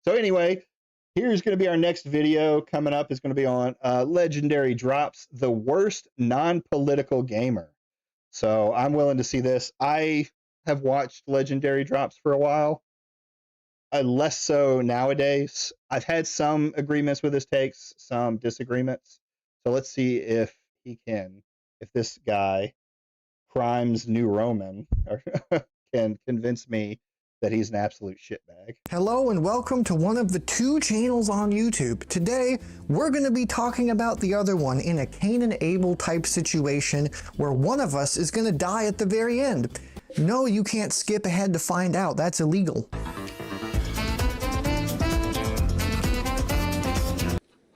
So anyway, here's going to be our next video coming up. Is going to be on Legendary Drops, the worst non-political gamer. So I'm willing to see this. I have watched Legendary Drops for a while. Less so nowadays. I've had some agreements with his takes, some disagreements. So let's see if this guy, Crimes New Roman, can convince me that he's an absolute shitbag. Hello and welcome to one of the two channels on YouTube. Today, we're going to be talking about the other one in a Cain and Abel type situation where one of us is going to die at the very end. No, you can't skip ahead to find out. That's illegal.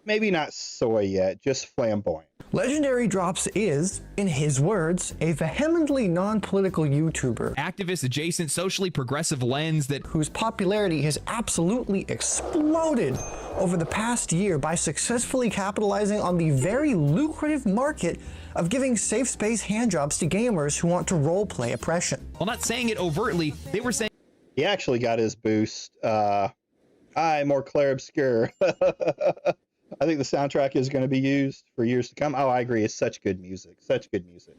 Maybe not soy yet, just flamboyant. Legendary Drops is, in his words, a vehemently non-political YouTuber. Activist adjacent, socially progressive lens that whose popularity has absolutely exploded over the past year by successfully capitalizing on the very lucrative market of giving safe space handjobs to gamers who want to roleplay oppression. While not saying it overtly, they were saying he actually got his boost. Hi, more Claire Obscure. I think the soundtrack is going to be used for years to come. Oh, I agree. It's such good music. Such good music.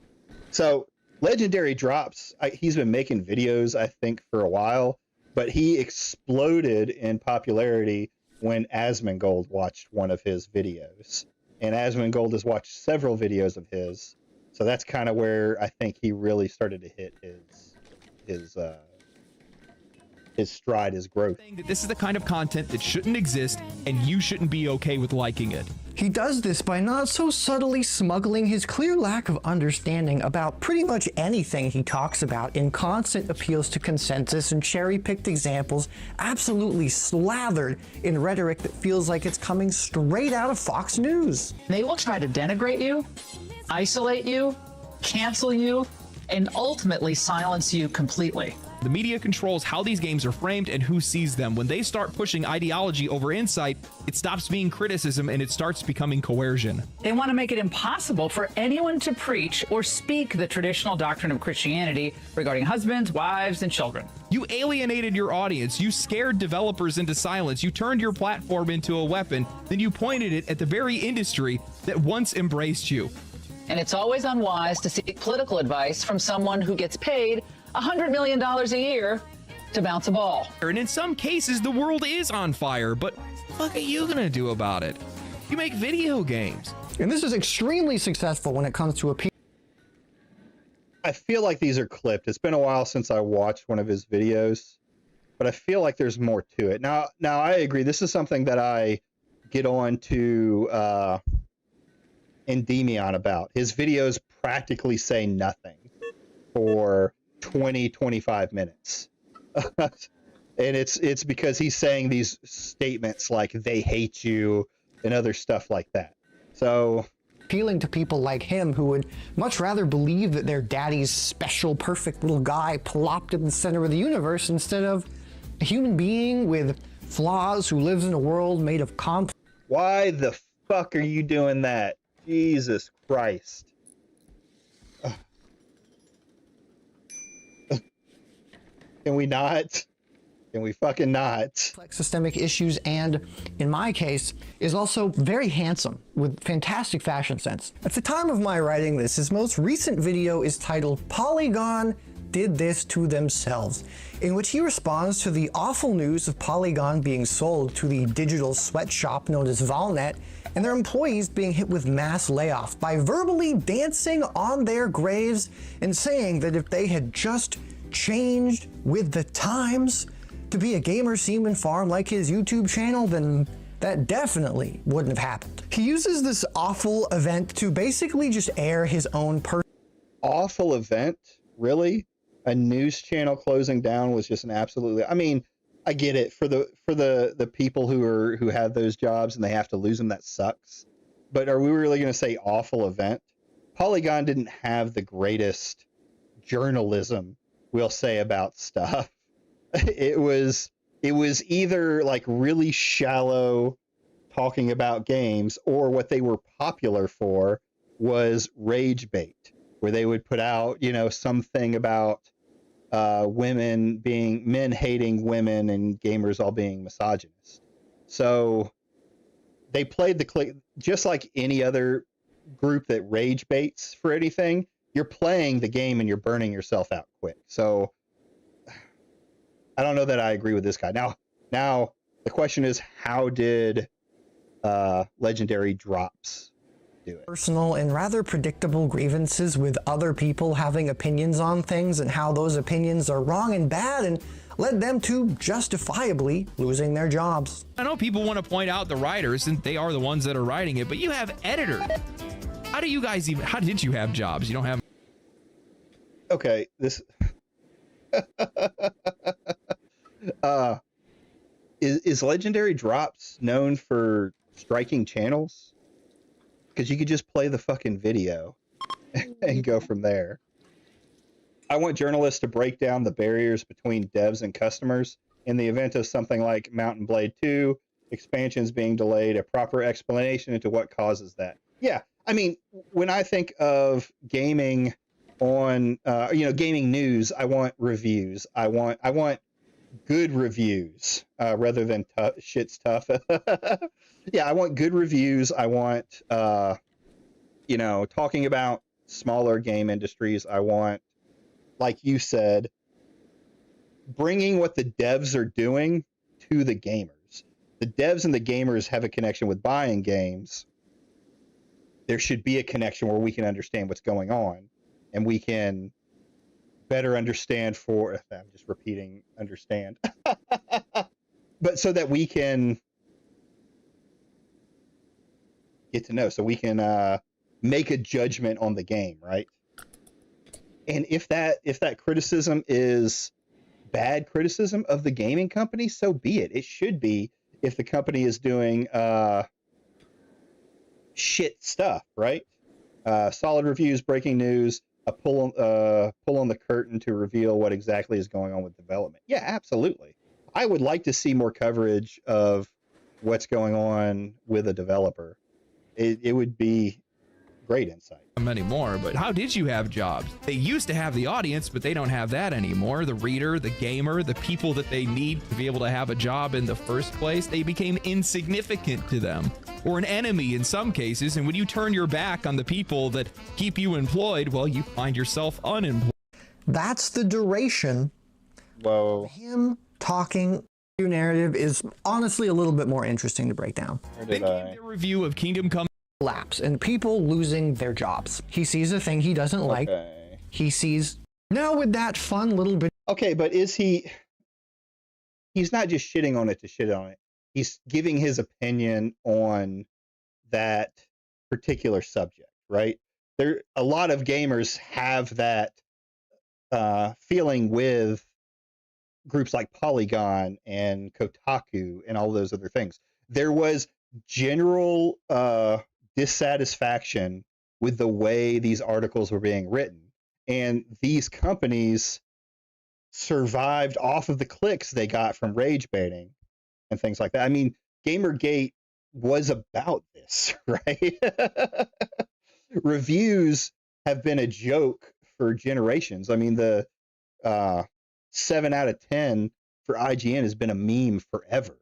So Legendary Drops, he's been making videos, I think, for a while, but he exploded in popularity when Asmongold watched one of his videos. And Asmongold has watched several videos of his. So that's kind of where I think he really started to hit his stride, his growth. that this is the kind of content that shouldn't exist and you shouldn't be okay with liking it. He does this by not so subtly smuggling his clear lack of understanding about pretty much anything he talks about in constant appeals to consensus and cherry-picked examples, absolutely slathered in rhetoric that feels like it's coming straight out of Fox News. They will try to denigrate you, isolate you, cancel you, and ultimately silence you completely. The media controls how these games are framed and who sees them. When they start pushing ideology over insight, it stops being criticism and it starts becoming coercion. They want to make it impossible for anyone to preach or speak the traditional doctrine of Christianity regarding husbands, wives, and children. You alienated your audience. You scared developers into silence. You turned your platform into a weapon. Then you pointed it at the very industry that once embraced you. And it's always unwise to seek political advice from someone who gets paid $100 million a year to bounce a ball. And in some cases, the world is on fire, but what are you gonna do about it? You make video games. And this is extremely successful when it comes to appeal. I feel like these are clipped. It's been a while since I watched one of his videos, but I feel like there's more to it. Now I agree. This is something that I get on to Endymion about. His videos practically say nothing for 20-25 minutes. And it's because he's saying these statements like they hate you and other stuff like that. So appealing to people like him who would much rather believe that their daddy's special, perfect little guy plopped in the center of the universe instead of a human being with flaws who lives in a world made of complex. Why the fuck are you doing that? Jesus Christ. Can we not? Can we fucking not? Systemic issues, and in my case, is also very handsome with fantastic fashion sense. At the time of my writing this, his most recent video is titled Polygon Did This to Themselves, in which he responds to the awful news of Polygon being sold to the digital sweatshop known as Valnet and their employees being hit with mass layoff by verbally dancing on their graves and saying that if they had just changed with the times to be a gamer semen farm like his YouTube channel, then that definitely wouldn't have happened. He uses this awful event to basically just air his own awful event? Really? A news channel closing down was just an absolutely, I mean, I get it for the people who have those jobs and they have to lose them, that sucks. But are we really going to say awful event? Polygon didn't have the greatest journalism, we'll say, about stuff. It was either like really shallow talking about games, or what they were popular for was rage bait, where they would put out, you know, something about men hating women and gamers all being misogynist. So they played the click just like any other group that rage baits for anything. You're playing the game and you're burning yourself out quick. So I don't know that I agree with this guy. Now the question is, how did Legendary Drops do it? Personal and rather predictable grievances with other people having opinions on things and how those opinions are wrong and bad, and led them to justifiably losing their jobs. I know people want to point out the writers, and they are the ones that are writing it, but you have editors. How did you have jobs? You don't have. Okay, this is Legendary Drops known for striking channels? Because you could just play the fucking video and go from there. I want journalists to break down the barriers between devs and customers in the event of something like Mountain Blade 2 expansions being delayed, a proper explanation into what causes that. Yeah, I mean, when I think of gaming on, gaming news, I want reviews. I want good reviews rather than shit's tough. Yeah, I want good reviews. I want, talking about smaller game industries. I want, like you said, bringing what the devs are doing to the gamers. The devs and the gamers have a connection with buying games. There should be a connection where we can understand what's going on, and we can better understand I'm just repeating, understand. But so that we can get to know, so we can make a judgment on the game, right? And if that criticism is bad criticism of the gaming company, so be it. It should be if the company is doing shit stuff, right? Solid reviews, breaking news, a pull on the curtain to reveal what exactly is going on with development. Yeah, absolutely. I would like to see more coverage of what's going on with a developer. It would be great insight. Many more, but how did you have jobs? They used to have the audience, but they don't have that anymore. The reader, the gamer, the people that they need to be able to have a job in the first place, they became insignificant to them, or an enemy in some cases. And when you turn your back on the people that keep you employed, well, you find yourself unemployed. That's the duration. Whoa. Him talking. Your narrative is honestly a little bit more interesting to break down. Then came the review of Kingdom Come Collapse and people losing their jobs. He sees a thing he doesn't like. He sees now with that fun little bit. Okay, but he's not just shitting on it to shit on it. He's giving his opinion on that particular subject, right? A lot of gamers have that feeling with groups like Polygon and Kotaku and all those other things. There was general dissatisfaction with the way these articles were being written, and these companies survived off of the clicks they got from rage baiting and things like that. I mean, Gamergate was about this, right? Reviews have been a joke for generations. I mean, the 7 out of 10 for IGN has been a meme forever.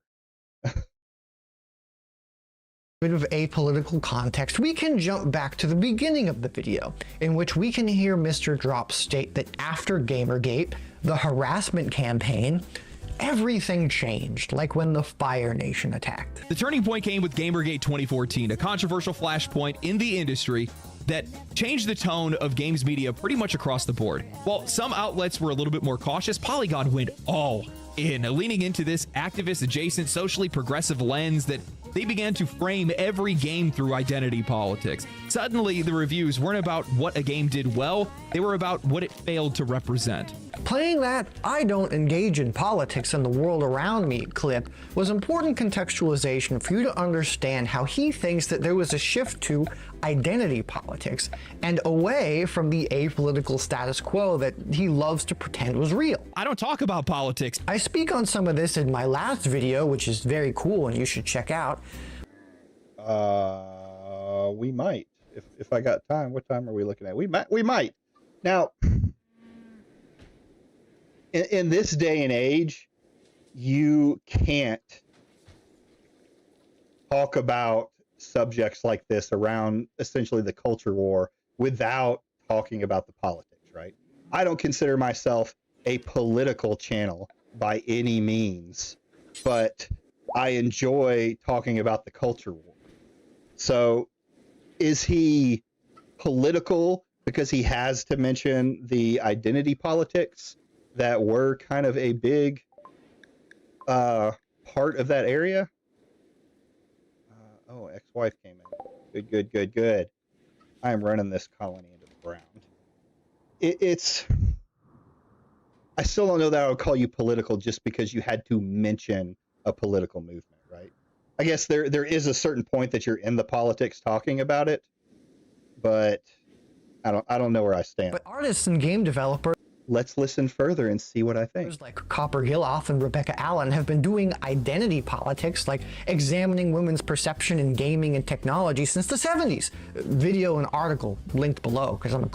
Bit of apolitical context, we can jump back to the beginning of the video, in which we can hear Mr. Drops state that after Gamergate, the harassment campaign, everything changed, like when the Fire Nation attacked. The turning point came with Gamergate 2014, a controversial flashpoint in the industry that changed the tone of games media pretty much across the board. While some outlets were a little bit more cautious, Polygon went all in, leaning into this activist-adjacent, socially progressive lens that they began to frame every game through identity politics. Suddenly, the reviews weren't about what a game did well, they were about what it failed to represent. Playing that "I don't engage in politics and the world around me" clip was important contextualization for you to understand how he thinks that there was a shift to identity politics and away from the apolitical status quo that he loves to pretend was real. I don't talk about politics. I speak on some of this in my last video, which is very cool and you should check out. We might. If I got time. What time are we looking at? We might. Now, in this day and age, you can't talk about subjects like this around essentially the culture war without talking about the politics, right? I don't consider myself a political channel by any means, but I enjoy talking about the culture war. So is he political because he has to mention the identity politics that were kind of a big part of that area? Oh, ex-wife came in. Good. I am running this colony into the ground. It's... I still don't know that I would call you political just because you had to mention a political movement, right? I guess there is a certain point that you're in the politics talking about it, but I don't know where I stand. But artists and game developers, let's listen further and see what I think. like Copper Giloff and Rebecca Allen have been doing identity politics, like examining women's perception in gaming and technology since the 70s. Video and article linked below because I'm a...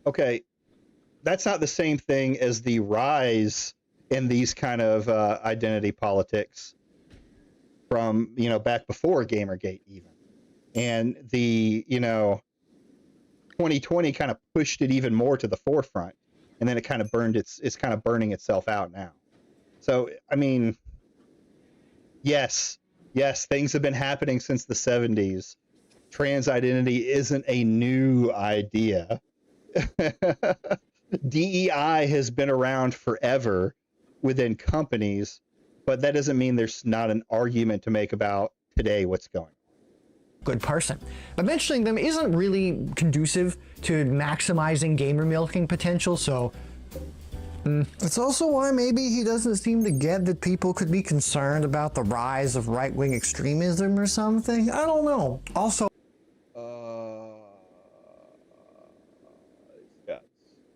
Okay, that's not the same thing as the rise in these kind of identity politics from, back before Gamergate even. And the, 2020 kind of pushed it even more to the forefront. And then it kind of it's kind of burning itself out now. So, I mean, yes, things have been happening since the 70s. Trans identity isn't a new idea. DEI has been around forever within companies, but that doesn't mean there's not an argument to make about today what's going on. Good person. But mentioning them isn't really conducive to maximizing gamer milking potential, so it's also why maybe he doesn't seem to get that people could be concerned about the rise of right-wing extremism or something. I don't know. Also,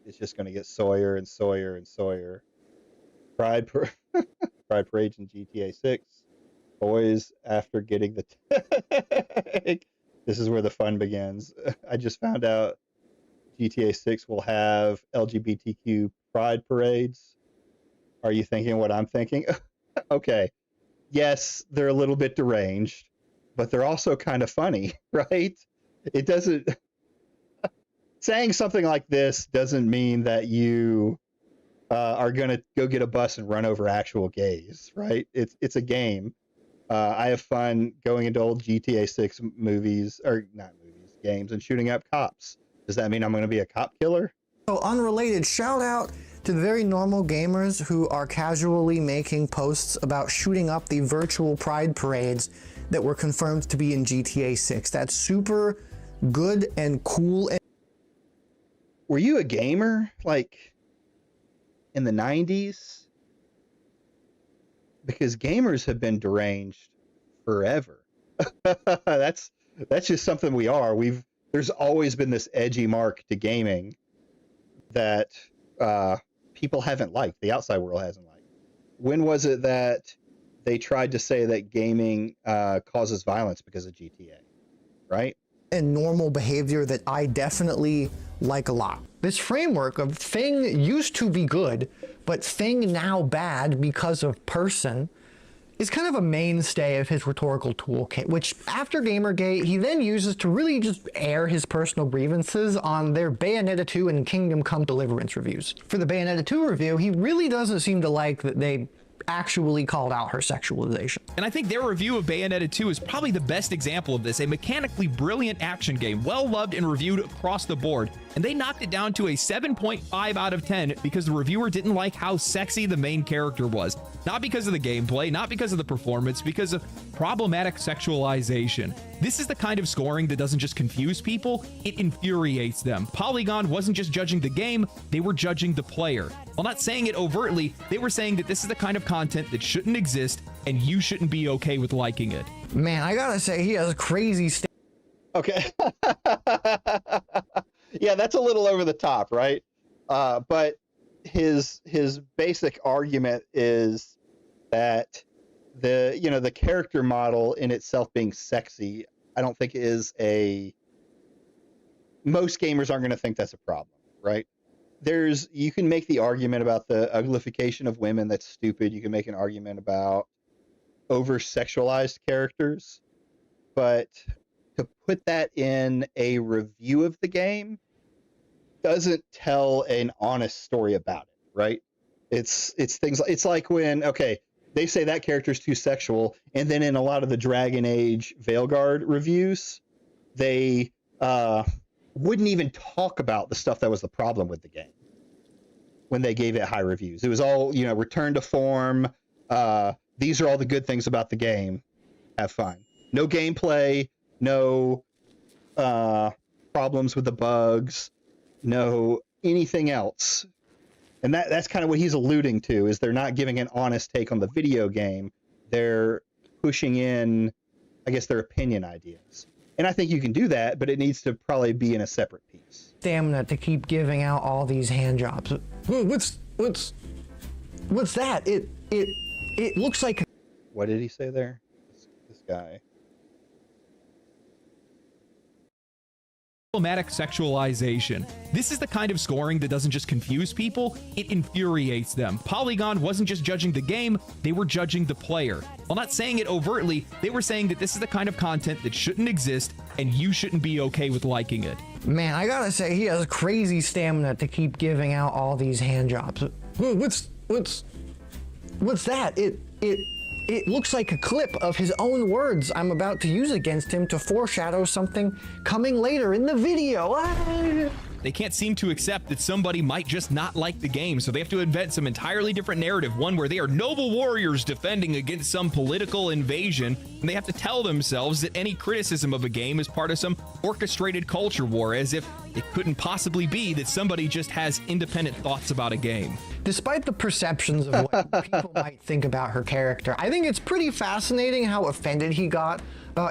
it's just going to get Sawyer and Sawyer and Sawyer. Pride Parades in GTA 6. Boys after getting the tag. This is where the fun begins. I just found out GTA 6 will have LGBTQ pride parades. Are you thinking what I'm thinking? Okay. Yes, they're a little bit deranged, but they're also kind of funny, right? It doesn't... Saying something like this doesn't mean that you are going to go get a bus and run over actual gays, right? It's a game. I have fun going into old GTA 6 games and shooting up cops. Does that mean I'm going to be a cop killer? so unrelated, shout out to the very normal gamers who are casually making posts about shooting up the virtual pride parades that were confirmed to be in GTA 6. That's super good and cool. Were you a gamer, like, in the 90s? Because gamers have been deranged forever. That's just something we are. There's always been this edgy mark to gaming that people haven't liked, the outside world hasn't liked. When was it that they tried to say that gaming causes violence because of GTA, right? And normal behavior that I definitely like a lot. This framework of thing used to be good, but thing now bad because of person is kind of a mainstay of his rhetorical toolkit, which after Gamergate, he then uses to really just air his personal grievances on their Bayonetta 2 and Kingdom Come Deliverance reviews. For the Bayonetta 2 review, he really doesn't seem to like that they actually called out her sexualization. And I think their review of Bayonetta 2 is probably the best example of this, a mechanically brilliant action game, well loved and reviewed across the board, and they knocked it down to a 7.5 out of 10 because the reviewer didn't like how sexy the main character was. Not because of the gameplay, not because of the performance, because of problematic sexualization. This is the kind of scoring that doesn't just confuse people, it infuriates them. Polygon wasn't just judging the game, they were judging the player. While not saying it overtly, they were saying that this is the kind of content that shouldn't exist and you shouldn't be okay with liking it. Man, I gotta say, he has crazy Okay. Yeah, that's a little over the top, right? But his basic argument is that the character model in itself being sexy, I don't think most gamers aren't going to think that's a problem, right? you can make the argument about the uglification of women. That's stupid. You can make an argument about over sexualized characters, but to put that in a review of the game doesn't tell an honest story about it, right? It's things like, it's like when, okay, they say that character's too sexual, and then in a lot of the Dragon Age Veilguard reviews, they wouldn't even talk about the stuff that was the problem with the game when they gave it high reviews. It was all, return to form. These are all the good things about the game. Have fun. No gameplay, no problems with the bugs, no anything else. And that's kind of what he's alluding to, is they're not giving an honest take on the video game. They're pushing in, I guess, their opinion ideas. And I think you can do that, but it needs to probably be in a separate piece. Stamina to keep giving out all these hand jobs. What's that? It looks like... What did he say there? This guy. Problematic sexualization. This is the kind of scoring that doesn't just confuse people, it infuriates them. Polygon wasn't just judging the game, they were judging the player. While not saying it overtly, they were saying that this is the kind of content that shouldn't exist and you shouldn't be okay with liking it. Man, I gotta say, he has crazy stamina to keep giving out all these hand jobs. What's that? It looks like a clip of his own words I'm about to use against him to foreshadow something coming later in the video. They can't seem to accept that somebody might just not like the game, so they have to invent some entirely different narrative, one where they are noble warriors defending against some political invasion, and they have to tell themselves that any criticism of a game is part of some orchestrated culture war, as if it couldn't possibly be that somebody just has independent thoughts about a game. Despite the perceptions of what people might think about her character, I think it's pretty fascinating how offended he got.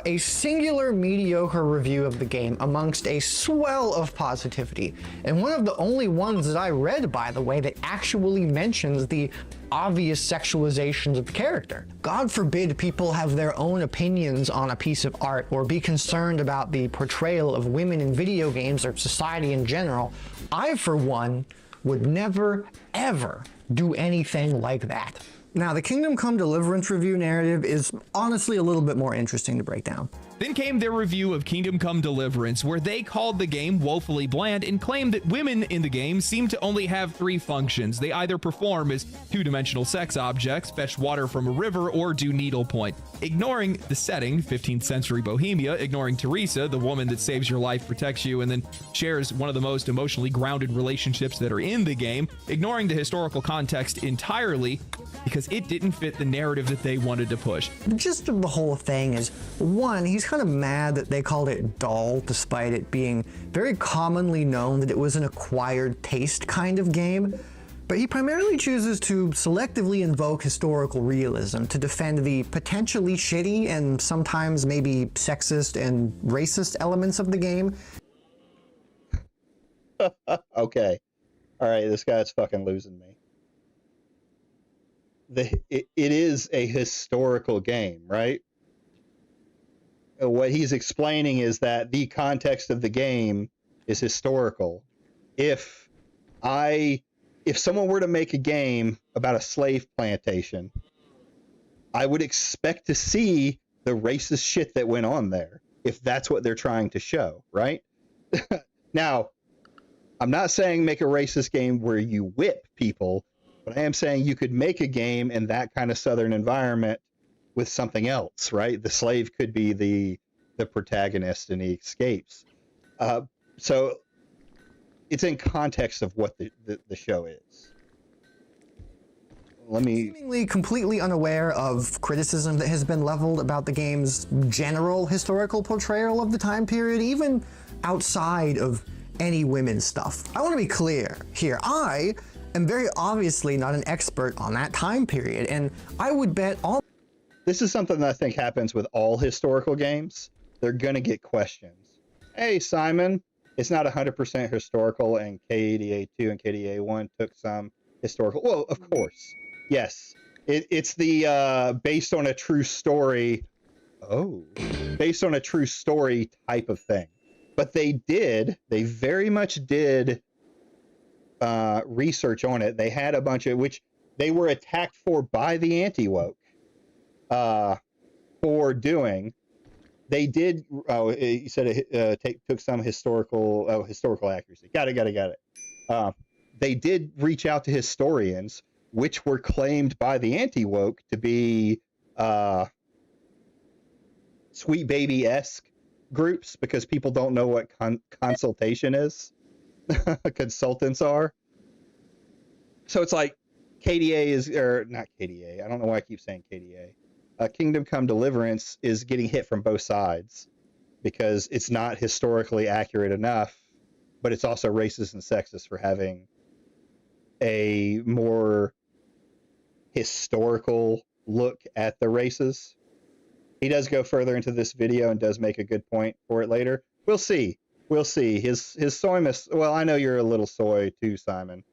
A singular mediocre review of the game amongst a swell of positivity, and one of the only ones that I read, by the way, that actually mentions the obvious sexualizations of the character. God forbid people have their own opinions on a piece of art or be concerned about the portrayal of women in video games or society in general. I, for one, would never, ever do anything like that. Now, the Kingdom Come Deliverance review narrative is honestly a little bit more interesting to break down. Then came their review of Kingdom Come Deliverance, where they called the game woefully bland and claimed that women in the game seem to only have three functions. They either perform as two-dimensional sex objects, fetch water from a river, or do needlepoint. Ignoring the setting, 15th century Bohemia, ignoring Teresa, the woman that saves your life, protects you, and then shares one of the most emotionally grounded relationships that are in the game, ignoring the historical context entirely, because it didn't fit the narrative that they wanted to push. The gist of the whole thing is, one, he's kind of mad that they called it dull, despite it being very commonly known that it was an acquired taste kind of game. But he primarily chooses to selectively invoke historical realism to defend the potentially shitty and sometimes maybe sexist and racist elements of the game. Okay. All right, this guy's fucking losing me. It is a historical game, right? What he's explaining is that the context of the game is historical. If someone were to make a game about a slave plantation, I would expect to see the racist shit that went on there, if that's what they're trying to show, right? Now, I'm not saying make a racist game where you whip people, but I am saying you could make a game in that kind of Southern environment with something else, right? The slave could be the protagonist and he escapes. So it's in context of what the show is. Seemingly completely unaware of criticism that has been leveled about the game's general historical portrayal of the time period, even outside of any women's stuff. I want to be clear here. I am very obviously not an expert on that time period, and I would bet all... This is something that I think happens with all historical games. They're going to get questions. Hey, Simon, it's not 100% historical, and KDA 2 and KDA 1 took some historical... Well, of course. Yes. It's the based on a true story... Oh. Based on a true story type of thing. But they very much did research on it. They had a bunch of, which they were attacked for by the anti-woke for doing. They did. Oh, you said it took some historical accuracy. Got it. They did reach out to historians, which were claimed by the anti-woke to be sweet baby-esque groups, because people don't know what consultation is. Consultants are. So it's like KDA is, or not KDA. I don't know why I keep saying KDA. Kingdom Come Deliverance is getting hit from both sides because it's not historically accurate enough, but it's also racist and sexist for having a more historical look at the races. He does go further into this video and does make a good point for it later. We'll see. His soyness. Well, I know you're a little soy too, Simon,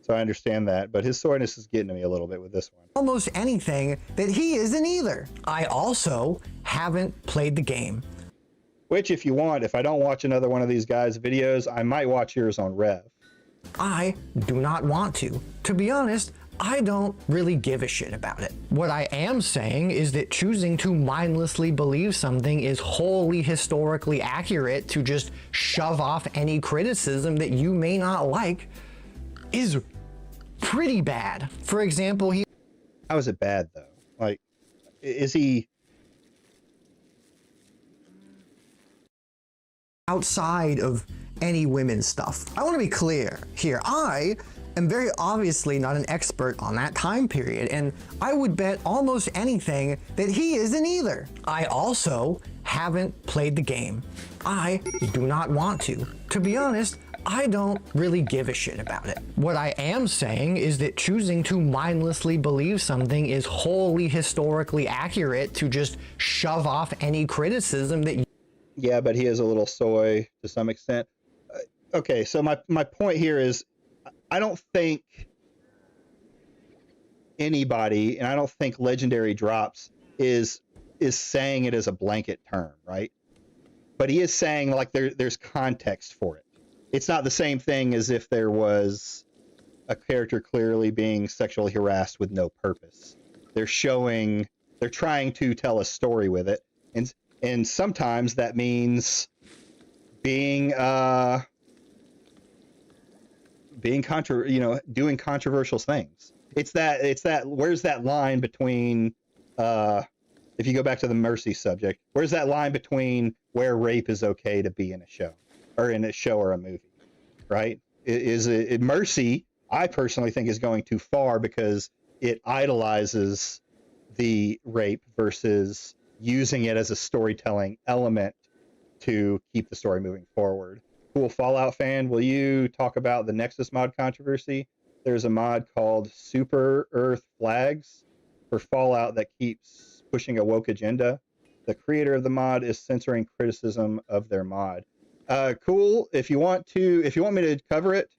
so I understand that. But his soyness is getting to me a little bit with this one. Almost anything that he isn't either. I also haven't played the game. Which, if you want, if I don't watch another one of these guys' videos, I might watch yours on Rev. I do not want to. To be honest, I don't really give a shit about it. What I am saying is that choosing to mindlessly believe something is wholly historically accurate to just shove off any criticism that you may not like is pretty bad. For example, How is it bad, though? Like, is he outside of any women's stuff? I want to be clear here. I am very obviously not an expert on that time period, and I would bet almost anything that he isn't either. I also haven't played the game. I do not want to. To be honest, I don't really give a shit about it. What I am saying is that choosing to mindlessly believe something is wholly historically accurate to just shove off any criticism that Yeah, but he is a little soy to some extent. Okay, so my point here is, I don't think anybody, and I don't think Legendary Drops is saying it as a blanket term, right? But he is saying, like, there's context for it. It's not the same thing as if there was a character clearly being sexually harassed with no purpose. They're trying to tell a story with it, and sometimes that means doing controversial things. It's that where's that line between if you go back to the Mercy subject, where's that line between where rape is okay to be in a show or a movie, right? Is it Mercy? I personally think is going too far because it idolizes the rape versus using it as a storytelling element to keep the story moving forward. Cool Fallout fan, will you talk about the Nexus mod controversy? There's a mod called Super Earth Flags for Fallout that keeps pushing a woke agenda. The creator of the mod is censoring criticism of their mod. Cool. If you want me to cover it,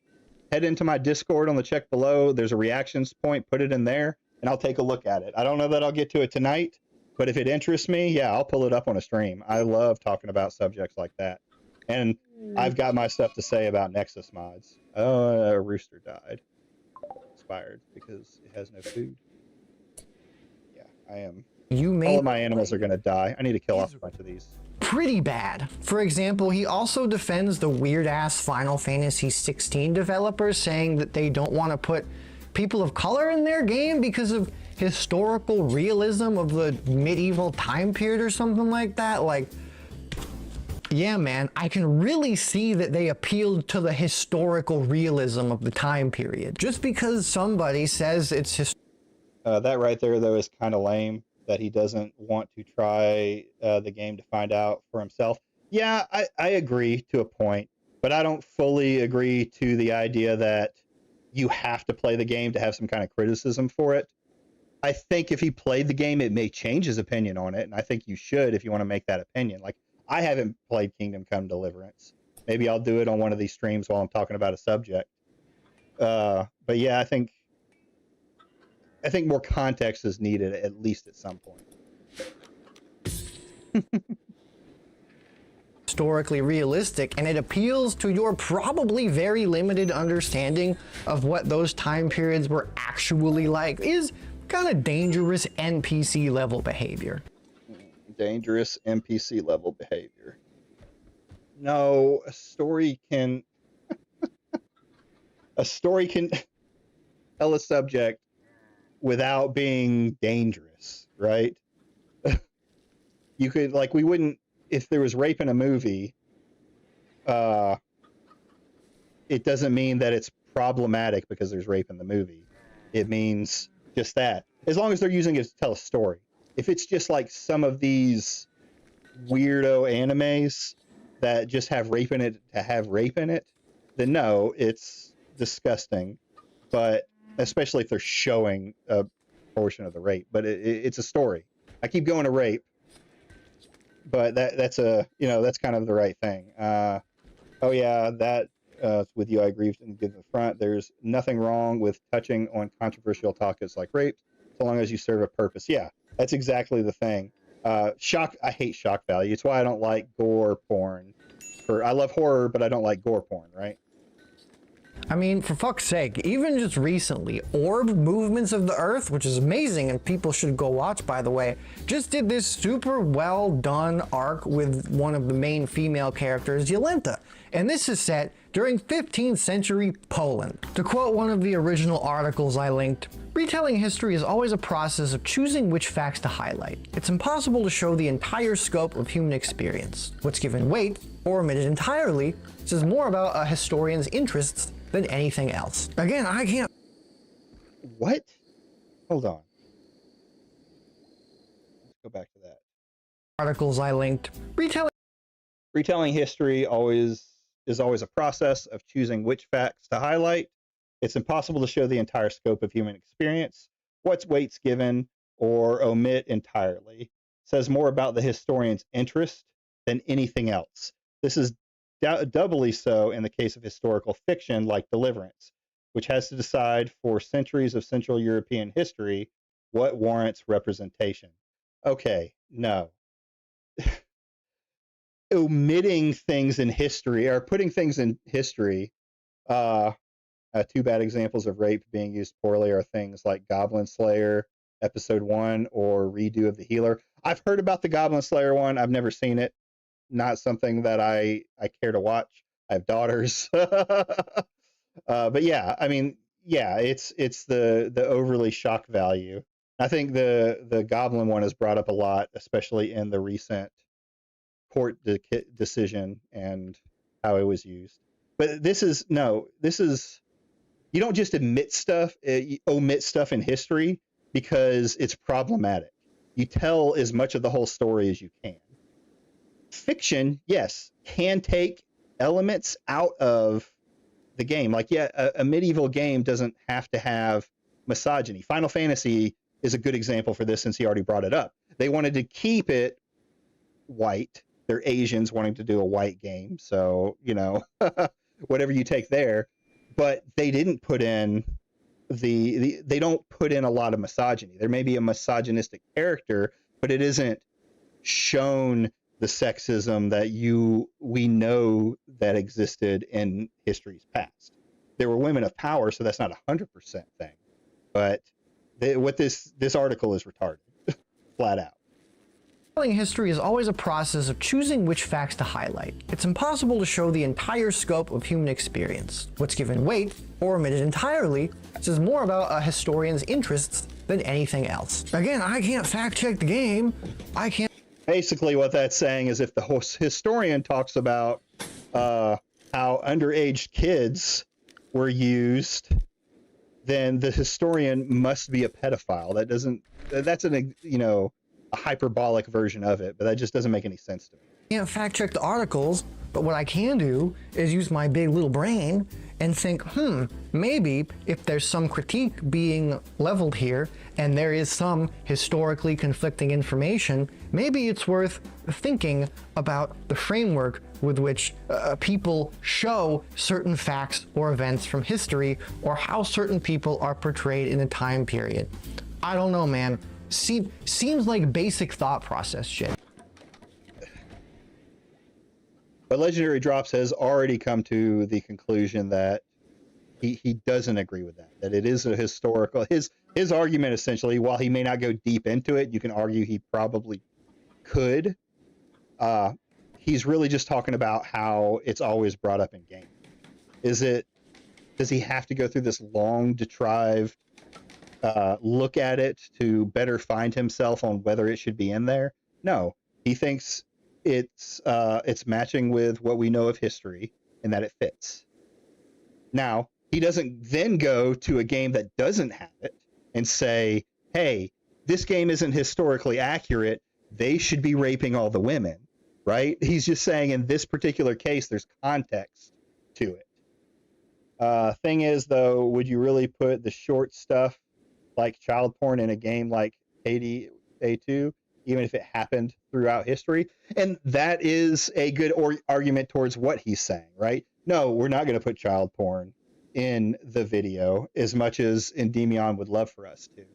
head into my Discord on the check below. There's a reactions point, put it in there, and I'll take a look at it. I don't know that I'll get to it tonight, but if it interests me, yeah, I'll pull it up on a stream. I love talking about subjects like that. And I've got my stuff to say about Nexus mods. Oh, a rooster died. Expired because it has no food. Yeah, I am. All of my animals are going to die. I need to kill off a bunch of these. Pretty bad. For example, he also defends the weird-ass Final Fantasy XVI developers, saying that they don't want to put people of color in their game because of historical realism of the medieval time period or something like that. Like, yeah, man, I can really see that they appealed to the historical realism of the time period. Just because somebody says it's that right there, though, is kind of lame, that he doesn't want to try the game to find out for himself. Yeah, I agree to a point, but I don't fully agree to the idea that you have to play the game to have some kind of criticism for it. I think if he played the game, it may change his opinion on it, and I think you should if you want to make that opinion. Like, I haven't played Kingdom Come Deliverance. Maybe I'll do it on one of these streams while I'm talking about a subject. But yeah, I think more context is needed at least at some point. historically realistic, and it appeals to your probably very limited understanding of what those time periods were actually like, is kind of dangerous NPC level behavior. Dangerous NPC level behavior. No, a story can tell a subject without being dangerous, right? You could, like, we wouldn't, if there was rape in a movie, it doesn't mean that it's problematic because there's rape in the movie. It means just that. As long as they're using it to tell a story. If it's just like some of these weirdo animes that just have rape in it to have rape in it, then no, it's disgusting. But especially if they're showing a portion of the rape. But it's a story. I keep going to rape. But that's kind of the right thing. Oh yeah, that with you I agree and give the front. There's nothing wrong with touching on controversial topics like rape, so long as you serve a purpose. Yeah, that's exactly the thing. Shock. I hate shock value. It's why I don't like gore porn. I love horror, but I don't like gore porn. Right? I mean, for fuck's sake, even just recently, Orb Movements of the Earth, which is amazing and people should go watch, by the way, just did this super well done arc with one of the main female characters, Yolenta. And this is set during 15th century Poland. To quote one of the original articles I linked, retelling history is always a process of choosing which facts to highlight. It's impossible to show the entire scope of human experience. What's given weight, or omitted entirely, says more about a historian's interests than anything else. Again, I can't. What? Hold on. Let's go back to that. Articles I linked. Retelling history is always a process of choosing which facts to highlight. It's impossible to show the entire scope of human experience. What's weight's given or omit entirely says more about the historian's interest than anything else. This is doubly so in the case of historical fiction like Deliverance, which has to decide for centuries of Central European history what warrants representation. Okay, no. Omitting things in history, or putting things in history, two bad examples of rape being used poorly are things like Goblin Slayer Episode 1 or Redo of the Healer. I've heard about the Goblin Slayer one. I've never seen it. Not something that I care to watch. I have daughters. But yeah, I mean, yeah, it's the overly shock value. I think the Goblin one is brought up a lot, especially in the recent court decision and how it was used. But this is you don't just omit stuff in history because it's problematic. You tell as much of the whole story as you can. Fiction, yes, can take elements out of the game. Like, yeah, a medieval game doesn't have to have misogyny. Final Fantasy is a good example for this since he already brought it up. They wanted to keep it white. They're Asians wanting to do a white game. So, whatever you take there. But they didn't put in they don't put in a lot of misogyny. There may be a misogynistic character, but it isn't shown the sexism that we know that existed in history's past. There were women of power, so that's not 100% thing. But what this article is retarded, flat out. Telling history is always a process of choosing which facts to highlight. It's impossible to show the entire scope of human experience. What's given weight, or omitted entirely, says more about a historian's interests than anything else. Again, I can't fact check the game. I can't. Basically, what that's saying is if the historian talks about how underage kids were used, then the historian must be a pedophile. That's a hyperbolic version of it, but that just doesn't make any sense to me. I can't fact check the articles, but what I can do is use my big little brain and think, maybe if there's some critique being leveled here and there is some historically conflicting information, maybe it's worth thinking about the framework with which people show certain facts or events from history, or how certain people are portrayed in a time period. I don't know, man. Seems like basic thought process shit. But Legendary Drops has already come to the conclusion that he doesn't agree with that. That it is a historical. His argument essentially, while he may not go deep into it, you can argue he probably could. He's really just talking about how it's always brought up in game. Does he have to go through this long, deprived look at it to better find himself on whether it should be in there? No, he thinks it's matching with what we know of history and that it fits. Now, he doesn't then go to a game that doesn't have it and say, hey, this game isn't historically accurate. They should be raping all the women, right? He's just saying in this particular case, there's context to it. Thing is, though, would you really put the short stuff like child porn in a game like A2, even if it happened throughout history? And that is a good argument towards what he's saying, right? No, we're not going to put child porn in the video as much as Endymion would love for us to.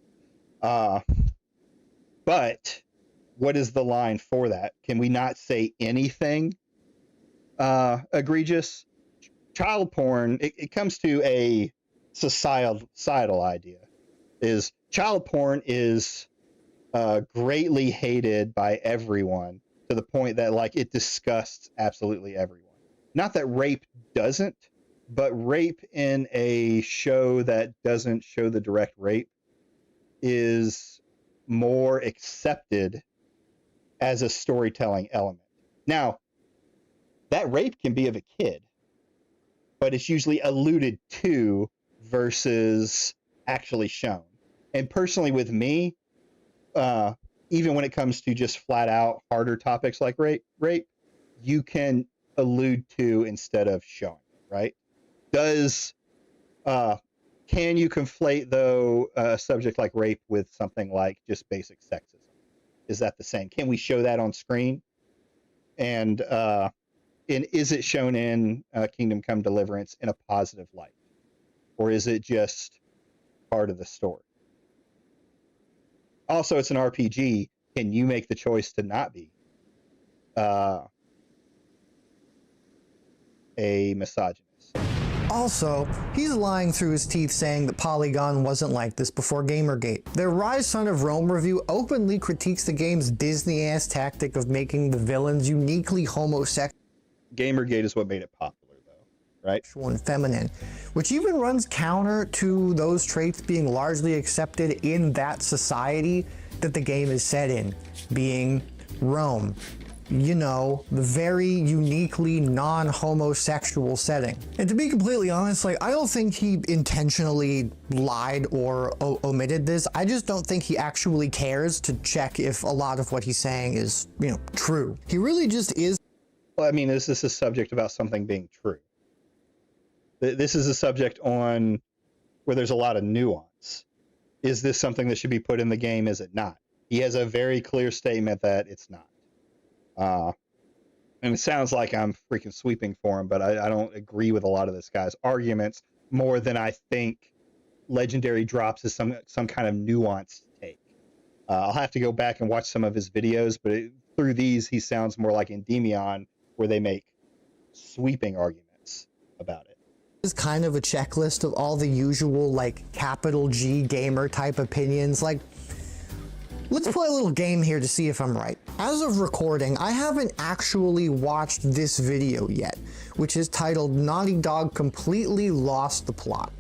But what is the line for that? Can we not say anything egregious? Child porn, it comes to a societal idea. Is child porn is greatly hated by everyone to the point that like it disgusts absolutely everyone. Not that rape doesn't, but rape in a show that doesn't show the direct rape is more accepted as a storytelling element. Now, that rape can be of a kid, but it's usually alluded to versus actually shown. And personally with me, even when it comes to just flat out harder topics like rape, you can allude to instead of showing, right? Can you conflate, though, a subject like rape with something like just basic sexism? Is that the same? Can we show that on screen? And is it shown in Kingdom Come Deliverance in a positive light? Or is it just part of the story? Also, it's an RPG. Can you make the choice to not be a misogynist? Also, he's lying through his teeth saying that Polygon wasn't like this before Gamergate. Their Rise Son of Rome review openly critiques the game's Disney-ass tactic of making the villains uniquely homosexual. Gamergate is what made it popular, though, right? And feminine, which even runs counter to those traits being largely accepted in that society that the game is set in, being Rome. You know, the very uniquely non-homosexual setting. And to be completely honest, like, I don't think he intentionally lied or omitted this. I just don't think he actually cares to check if a lot of what he's saying is, you know, true. He really just is. Well, I mean, is this a subject about something being true? This is a subject on where there's a lot of nuance. Is this something that should be put in the game? Is it not? He has a very clear statement that it's not. And it sounds like I'm freaking sweeping for him, but I don't agree with a lot of this guy's arguments more than I think Legendary Drops is some kind of nuanced take. I'll have to go back and watch some of his videos, but through these, he sounds more like Endymion, where they make sweeping arguments about it. Is kind of a checklist of all the usual, like, capital G gamer type opinions. Like, let's play a little game here to see if I'm right. As of recording, I haven't actually watched this video yet, which is titled Naughty Dog Completely Lost the Plot.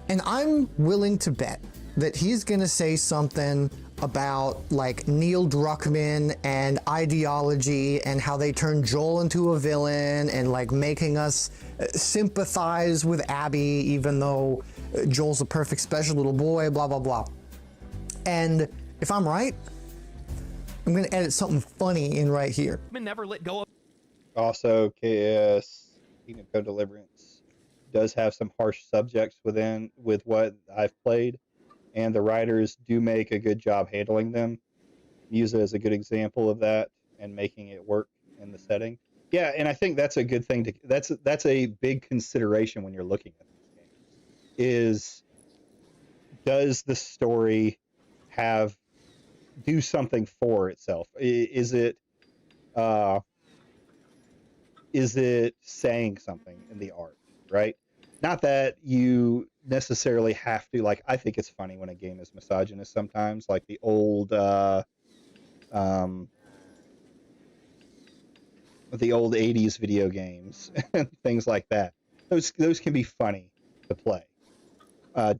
And I'm willing to bet that he's gonna say something about like Neil Druckmann and ideology and how they turn Joel into a villain and like making us sympathize with Abby even though Joel's a perfect special little boy, blah, blah, blah. And if I'm right, I'm gonna edit something funny in right here. Never let go of. Also, KS, Kingdom Come Deliverance, does have some harsh subjects with what I've played, and the writers do make a good job handling them. Use it as a good example of that and making it work in the setting. Yeah, and I think that's a good thing to. That's a big consideration when you're looking at these games. Is does the story do something for itself? Is it is it saying something in the art, right? Not that you necessarily have to, like, I think it's funny when a game is misogynist sometimes, like the old 80s video games and things like that. Those can be funny to play.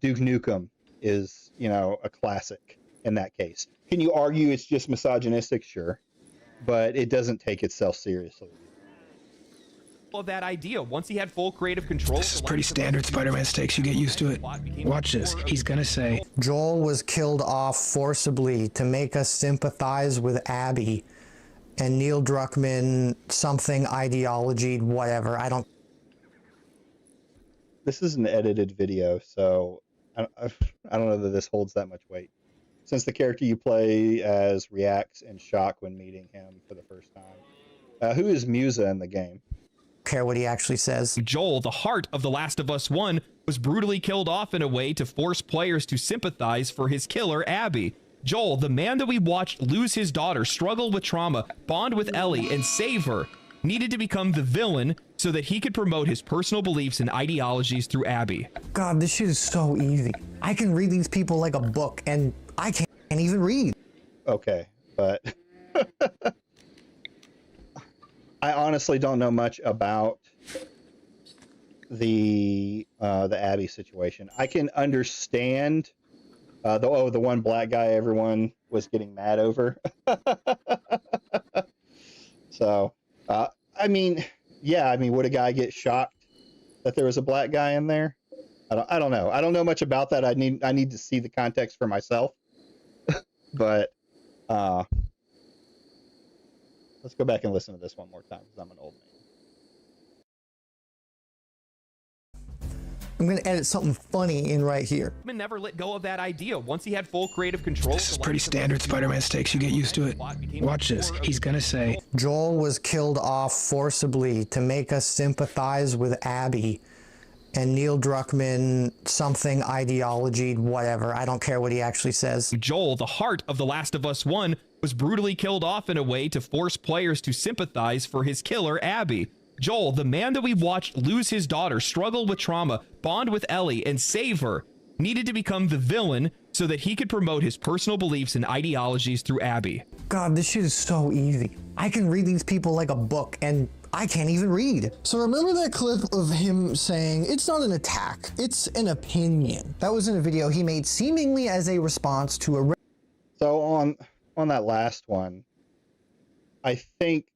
Duke Nukem is, a classic in that case. Can you argue it's just misogynistic? Sure, but it doesn't take itself seriously. Of that idea, once he had full creative control. This is pretty standard Spider-Man stakes. You get used to it. Watch this. He's gonna say, Joel was killed off forcibly to make us sympathize with Abby, and Neil Druckmann something ideology, whatever. I don't. This is an edited video, so I don't know that this holds that much weight. Since the character you play as reacts in shock when meeting him for the first time. Who is Musa in the game? Care what he actually says. Joel, the heart of The Last of Us 1, was brutally killed off in a way to force players to sympathize for his killer, Abby. Joel, the man that we watched lose his daughter, struggle with trauma, bond with Ellie, and save her, needed to become the villain so that he could promote his personal beliefs and ideologies through Abby. God, this shit is so easy. I can read these people like a book, and I can't even read. Okay, but I honestly don't know much about the Abby situation. I can understand the one black guy everyone was getting mad over. So, I mean, would a guy get shocked that there was a black guy in there? I don't know. I don't know much about that. I need to see the context for myself. But let's go back and listen to this one more time because I'm an old man. I'm going to edit something funny in right here. Druckmann never let go of that idea. Once he had full creative control. this is pretty standard Spider-Man stakes. You get used to it. Watch this. He's gonna say, Joel was killed off forcibly to make us sympathize with Abby, and Neil Druckmann something ideology, whatever. I don't care what he actually says. Joel, the heart of The Last of Us 1, was brutally killed off in a way to force players to sympathize for his killer, Abby. Joel, the man that we watched lose his daughter, struggle with trauma, bond with Ellie, and save her, needed to become the villain so that he could promote his personal beliefs and ideologies through Abby. God, this shit is so easy. I can read these people like a book, and I can't even read. So remember that clip of him saying, it's not an attack, it's an opinion. That was in a video he made seemingly as a response to a... So on that last one, I think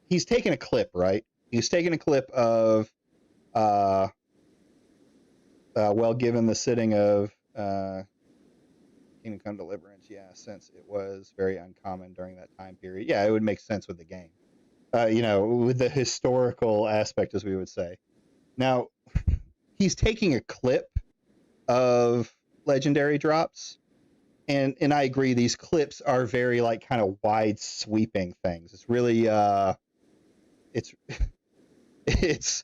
he's taking a clip, right? He's taking a clip of, given the sitting of Kingdom Come Deliverance, since it was very uncommon during that time period. Yeah, it would make sense with the game. With the historical aspect, as we would say. Now, he's taking a clip of legendary drops, and I agree, these clips are very, kind of wide sweeping things. It's really, it's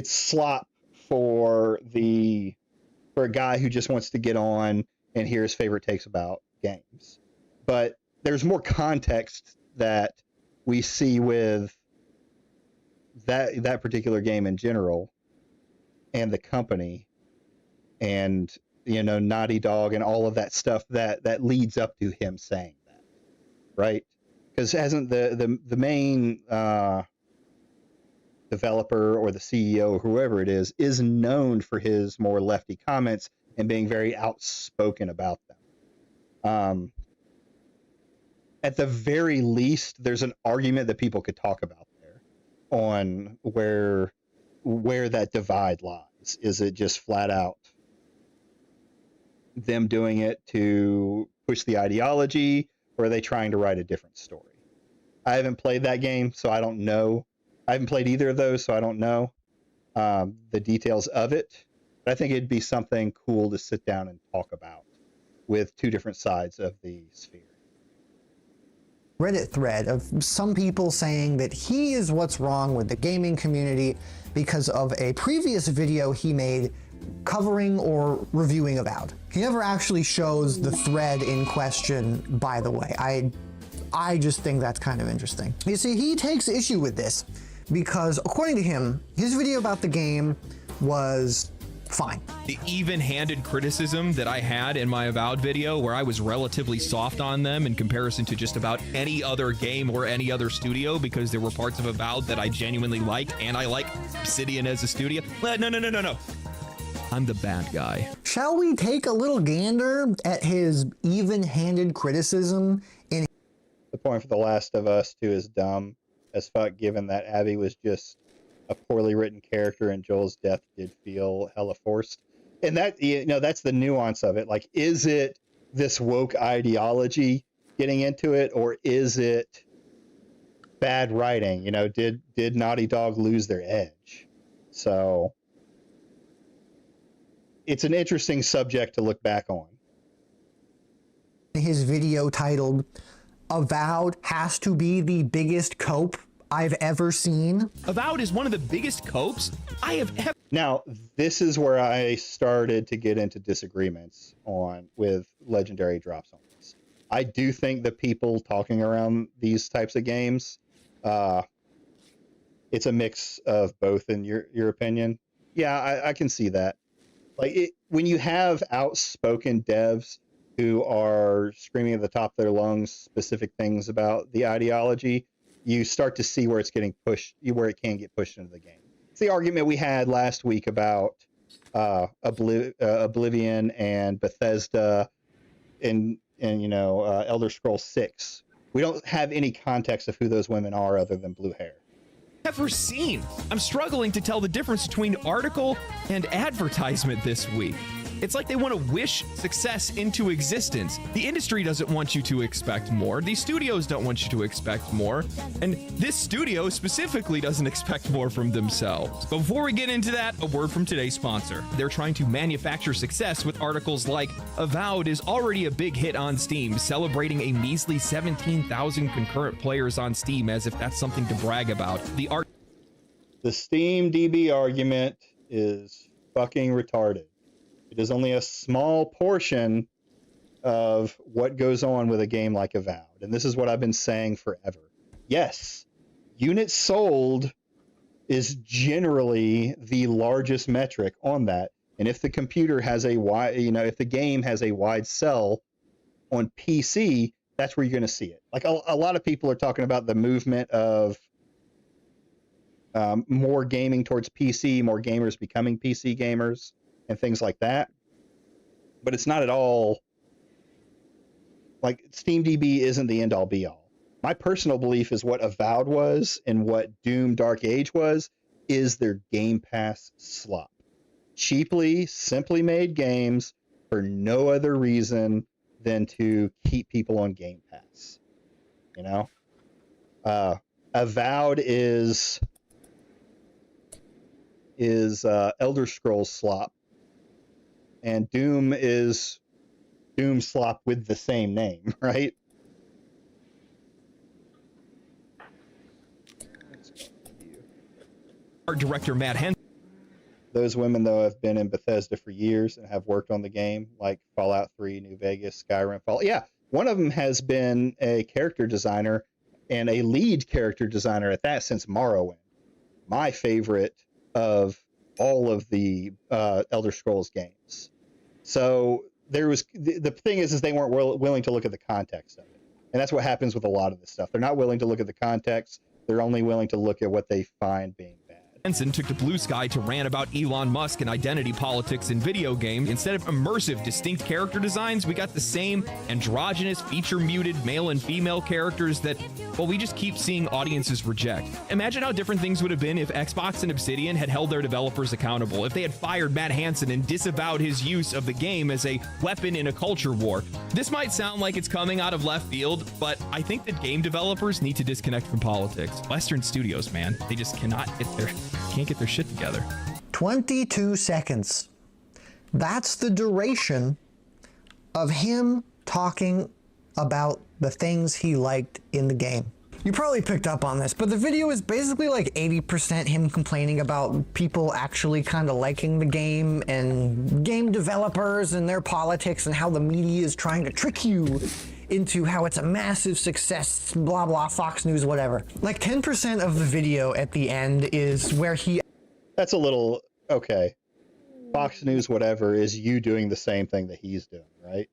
slop for a guy who just wants to get on and hear his favorite takes about games. But there's more context that we see with that particular game in general, and the company, and Naughty Dog, and all of that stuff that leads up to him saying that, right? Because hasn't the main developer or the CEO or whoever it is known for his more lefty comments and being very outspoken about them. At the very least, there's an argument that people could talk about there on where that divide lies. Is it just flat out them doing it to push the ideology, or are they trying to write a different story? I haven't played that game, so I don't know. I haven't played either of those, so I don't know the details of it. But I think it'd be something cool to sit down and talk about with two different sides of the sphere. Reddit thread of some people saying that he is what's wrong with the gaming community because of a previous video he made covering or reviewing Avowed. He never actually shows the thread in question, by the way. I just think that's kind of interesting. You see, he takes issue with this because according to him, his video about the game was fine. The even-handed criticism that I had in my Avowed video, where I was relatively soft on them in comparison to just about any other game or any other studio, because there were parts of Avowed that I genuinely liked, and I like Obsidian as a studio. No. I'm the bad guy. Shall we take a little gander at his even-handed criticism in The point for The Last of Us 2 is dumb as fuck, given that Abby was just a poorly written character and Joel's death did feel hella forced. And that, you know, that's the nuance of it. Like, is it this woke ideology getting into it, or is it bad writing? You know, did Naughty Dog lose their edge? So it's an interesting subject to look back on. his video titled "Avowed has to be the biggest cope I've ever seen"? Avowed is one of the biggest copes I have ever. Now, this is where I started to get into disagreements with Legendary Drops on this. I do think the people talking around these types of games, it's a mix of both in your opinion. Yeah, I can see that. Like, when you have outspoken devs who are screaming at the top of their lungs specific things about the ideology, you start to see where it's getting pushed, where it can get pushed into the game. It's the argument we had last week about Oblivion and Bethesda and Elder Scrolls 6. We don't have any context of who those women are other than blue hair. Ever seen. I'm struggling to tell the difference between article and advertisement this week. It's like they want to wish success into existence. The industry doesn't want you to expect more. These studios don't want you to expect more. And this studio specifically doesn't expect more from themselves. Before we get into that, a word from today's sponsor. They're trying to manufacture success with articles like Avowed is already a big hit on Steam, celebrating a measly 17,000 concurrent players on Steam, as if that's something to brag about. The Steam DB argument is fucking retarded. It is only a small portion of what goes on with a game like Avowed. And this is what I've been saying forever. Yes, units sold is generally the largest metric on that. And if the computer has a wide, if the game has a wide sell on PC, that's where you're going to see it. Like a lot of people are talking about the movement of more gaming towards PC, more gamers becoming PC gamers, and things like that. But it's not at all like SteamDB isn't the end all be all. My personal belief is what Avowed was and what Doom Dark Age was is their Game Pass slop. Cheaply, simply made games for no other reason than to keep people on Game Pass. Avowed is Elder Scrolls slop, and Doom is Doom slop with the same name, right? Art director Matt Henson. Those women, though, have been in Bethesda for years and have worked on the game, like Fallout 3, New Vegas, Skyrim, Fallout. Yeah, one of them has been a character designer and a lead character designer at that since Morrowind. My favorite of all of the Elder Scrolls games. So there was the thing is they weren't willing to look at the context of it, and that's what happens with a lot of this stuff. They're not willing to look at the context. They're only willing to look at what they find being bad. Henson took to Blue Sky to rant about Elon Musk and identity politics in video games. Instead of immersive, distinct character designs, we got the same androgynous, feature-muted male and female characters that, well, we just keep seeing audiences reject. Imagine how different things would have been if Xbox and Obsidian had held their developers accountable, if they had fired Matt Hansen and disavowed his use of the game as a weapon in a culture war. This might sound like it's coming out of left field, but I think that game developers need to disconnect from politics. Western studios, man, they just can't get their shit together. 22 seconds. That's the duration of him talking about the things he liked in the game. You probably picked up on this, but the video is basically like 80% him complaining about people actually kind of liking the game and game developers and their politics and how the media is trying to trick you into how it's a massive success, blah, blah, Fox News, whatever. Like 10% of the video at the end is where he... That's a little, okay. Fox News, whatever, is you doing the same thing that he's doing, right?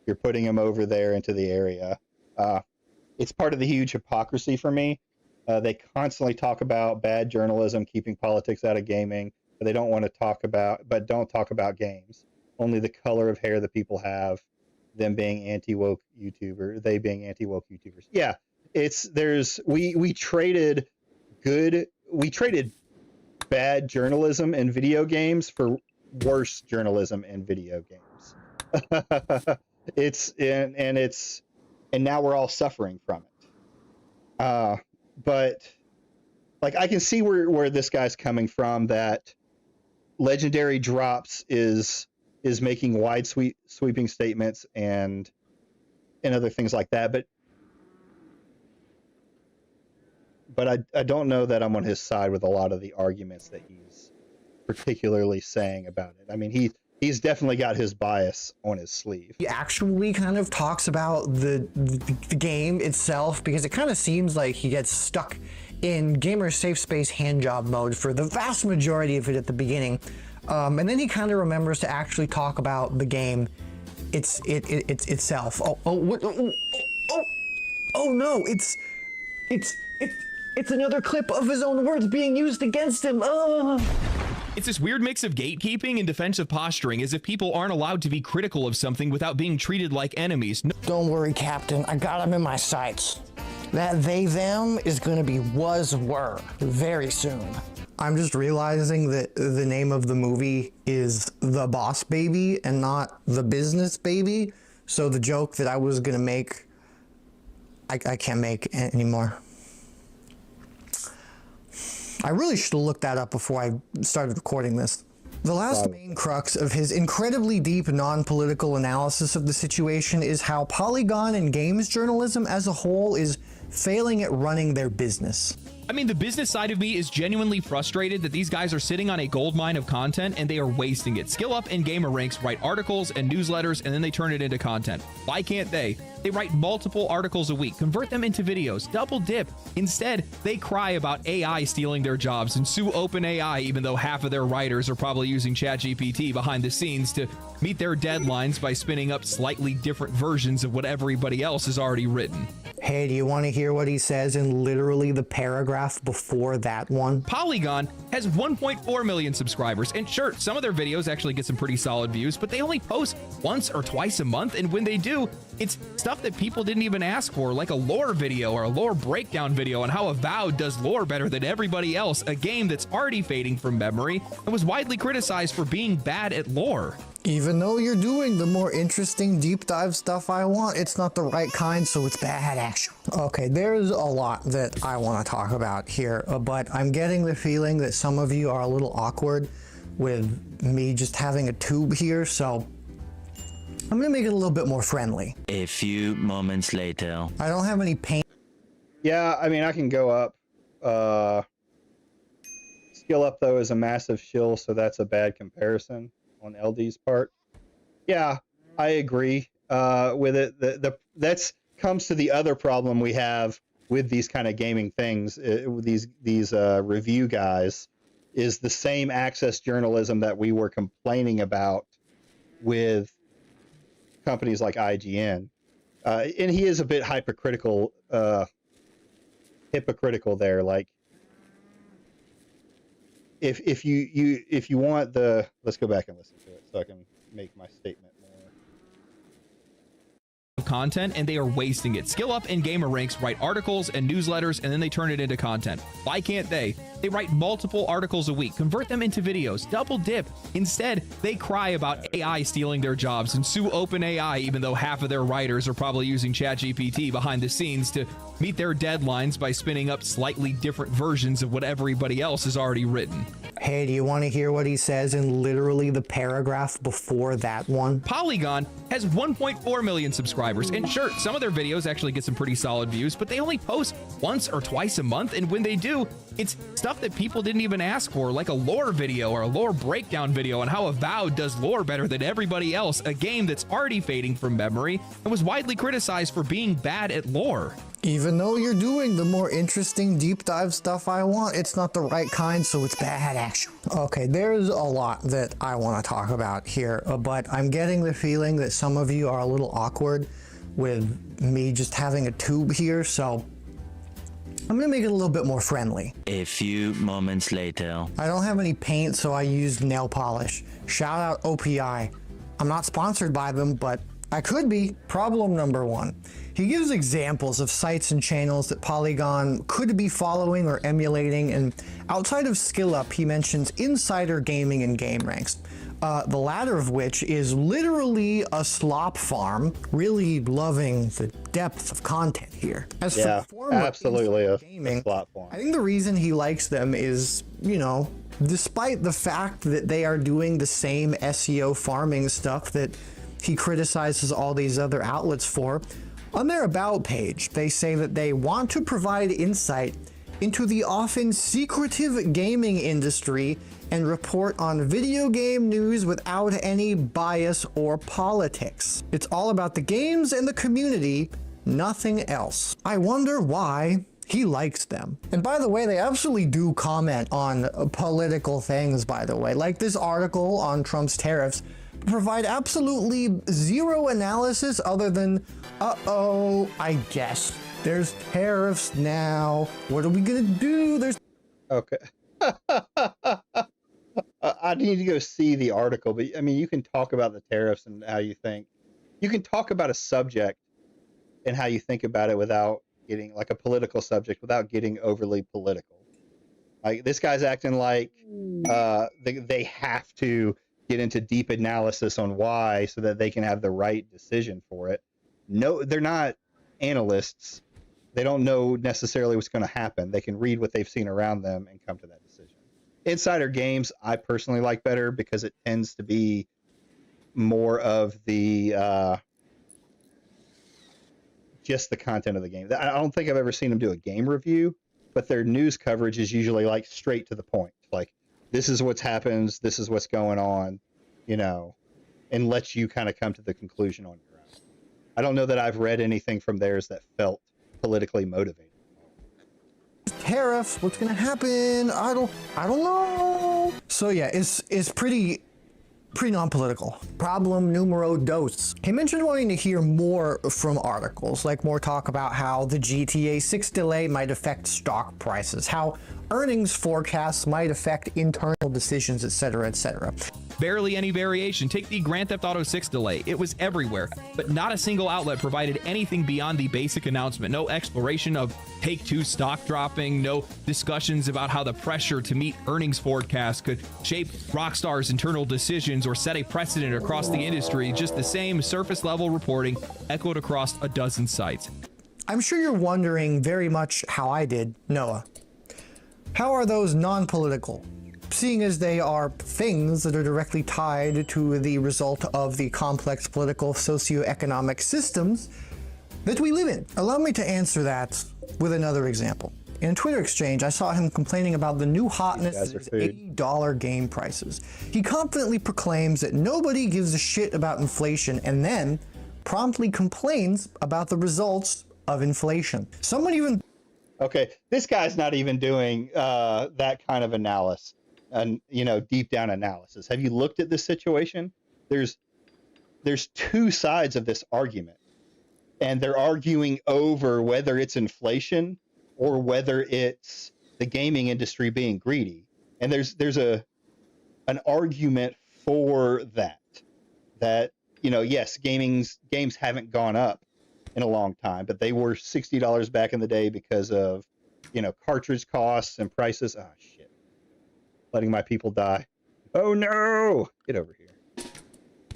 You're putting him over there into the area. It's part of the huge hypocrisy for me. They constantly talk about bad journalism, keeping politics out of gaming, but they don't want to talk about games. Only the color of hair that people have, them being anti-woke YouTuber, they being anti-woke YouTubers. Yeah, we traded bad journalism in video games for worse journalism in video games. And now we're all suffering from it. But like, I can see where this guy's coming from, that Legendary Drops is making wide sweeping statements and other things like that. But I don't know that I'm on his side with a lot of the arguments that he's particularly saying about it. I mean, he's definitely got his bias on his sleeve. He actually kind of talks about the game itself, because it kind of seems like he gets stuck in gamer safe space handjob mode for the vast majority of it at the beginning. And then he kind of remembers to actually talk about the game itself. Oh no, it's another clip of his own words being used against him. It's this weird mix of gatekeeping and defensive posturing, as if people aren't allowed to be critical of something without being treated like enemies. Don't worry, Captain. I got him in my sights. That they, them is going to be were very soon. I'm just realizing that the name of the movie is The Boss Baby and not The Business Baby. So the joke that I was going to make, I can't make anymore. I really should have looked that up before I started recording this. The last main crux of his incredibly deep non-political analysis of the situation is how Polygon and games journalism as a whole is failing at running their business. I mean, the business side of me is genuinely frustrated that these guys are sitting on a goldmine of content and they are wasting it. Skill Up and Gamer Ranks write articles and newsletters and then they turn it into content. Why can't they? They write multiple articles a week, convert them into videos, double dip. Instead, they cry about AI stealing their jobs and sue OpenAI, even though half of their writers are probably using ChatGPT behind the scenes to meet their deadlines by spinning up slightly different versions of what everybody else has already written. Hey, do you want to hear what he says in literally the paragraph before that one? Polygon has 1.4 million subscribers, and sure, some of their videos actually get some pretty solid views, but they only post once or twice a month, and when they do, it's stuff that people didn't even ask for, like a lore video or a lore breakdown video on how Avowed does lore better than everybody else, a game that's already fading from memory and was widely criticized for being bad at lore. Even though you're doing the more interesting deep dive stuff I want, it's not the right kind, so it's bad actually. Okay, there's a lot that I want to talk about here, but I'm getting the feeling that some of you are a little awkward with me just having a tube here, so I'm gonna make it a little bit more friendly. A few moments later. I don't have any pain. Yeah, I mean, I can go up. Skill Up, though, is a massive shill, so that's a bad comparison on LD's part. Yeah, I agree with it. That's comes to the other problem we have with these kind of gaming things. These review guys is the same access journalism that we were complaining about with companies like IGN, and he is a bit hypocritical there. Like, if you want the, let's go back and listen to it so I can make my statement more. Content and they are wasting it. Skill Up and Gamer Ranks write articles and newsletters and then they turn it into content. Why can't they? They write multiple articles a week, convert them into videos, double dip. Instead, they cry about AI stealing their jobs and sue OpenAI, even though half of their writers are probably using ChatGPT behind the scenes to meet their deadlines by spinning up slightly different versions of what everybody else has already written. Hey, do you want to hear what he says in literally the paragraph before that one? Polygon has 1.4 million subscribers, and sure, some of their videos actually get some pretty solid views, but they only post once or twice a month, and when they do, it's stuff stuff that people didn't even ask for, like a lore video or a lore breakdown video on how Avowed does lore better than everybody else, a game that's already fading from memory and was widely criticized for being bad at lore. Even though you're doing the more interesting deep dive stuff I want, it's not the right kind, so it's bad actually. Okay, there's a lot that I want to talk about here, but I'm getting the feeling that some of you are a little awkward with me just having a tube here, so I'm gonna make it a little bit more friendly. A few moments later. I don't have any paint, so I used nail polish. Shout out OPI. I'm not sponsored by them, but I could be. Problem number one. He gives examples of sites and channels that Polygon could be following or emulating, and outside of Skill Up, he mentions Insider Gaming and GameRanks. The latter of which is literally a slop farm, really loving the depth of content here. As for the former absolutely a gaming, slop farm. I think the reason he likes them is, you know, despite the fact that they are doing the same SEO farming stuff that he criticizes all these other outlets for, on their About page, they say that they want to provide insight into the often secretive gaming industry and report on video game news without any bias or politics. It's all about the games and the community, nothing else. I wonder why he likes them. And by the way, they absolutely do comment on political things, by the way. Like this article on Trump's tariffs provide absolutely zero analysis other than, uh-oh, I guess there's tariffs now. What are we gonna do? There's... Okay. I need to go see the article, but I mean, you can talk about the tariffs and how you think. You can talk about a subject and how you think about it without getting, like a political subject, without getting overly political. Like this guy's acting like they have to get into deep analysis on why so that they can have the right decision for it. No, they're not analysts. They don't know necessarily what's going to happen. They can read what they've seen around them and come to that decision. Insider games, I personally like better because it tends to be more of the just the content of the game. I don't think I've ever seen them do a game review, but their news coverage is usually like straight to the point. Like, this is what's happens, this is what's going on, you know, and lets you kind of come to the conclusion on your own. I don't know that I've read anything from theirs that felt politically motivated. Tariffs, what's gonna happen? I don't know. So yeah, it's pretty non-political. Problem numero dos. He mentioned wanting to hear more from articles, like more talk about how the GTA 6 delay might affect stock prices, how earnings forecasts might affect internal decisions, etc., etc. Barely any variation. Take the Grand Theft Auto 6 delay. It was everywhere, but not a single outlet provided anything beyond the basic announcement. No exploration of Take-Two stock dropping, no discussions about how the pressure to meet earnings forecasts could shape Rockstar's internal decisions or set a precedent across the industry. Just the same surface-level reporting echoed across a dozen sites. I'm sure you're wondering very much how I did, Noah. How are those non-political? Seeing as they are things that are directly tied to the result of the complex political socioeconomic systems that we live in. Allow me to answer that with another example. In a Twitter exchange, I saw him complaining about the new hotness of $80 game prices. He confidently proclaims that nobody gives a shit about inflation and then promptly complains about the results of inflation. Someone even... Okay, this guy's not even doing that kind of analysis. And deep down analysis. Have you looked at this situation? There's two sides of this argument, and they're arguing over whether it's inflation or whether it's the gaming industry being greedy. And there's an argument for that yes, games haven't gone up in a long time, but they were $60 back in the day because of cartridge costs and prices. Oh shit. Letting my people die. Oh no! Get over here.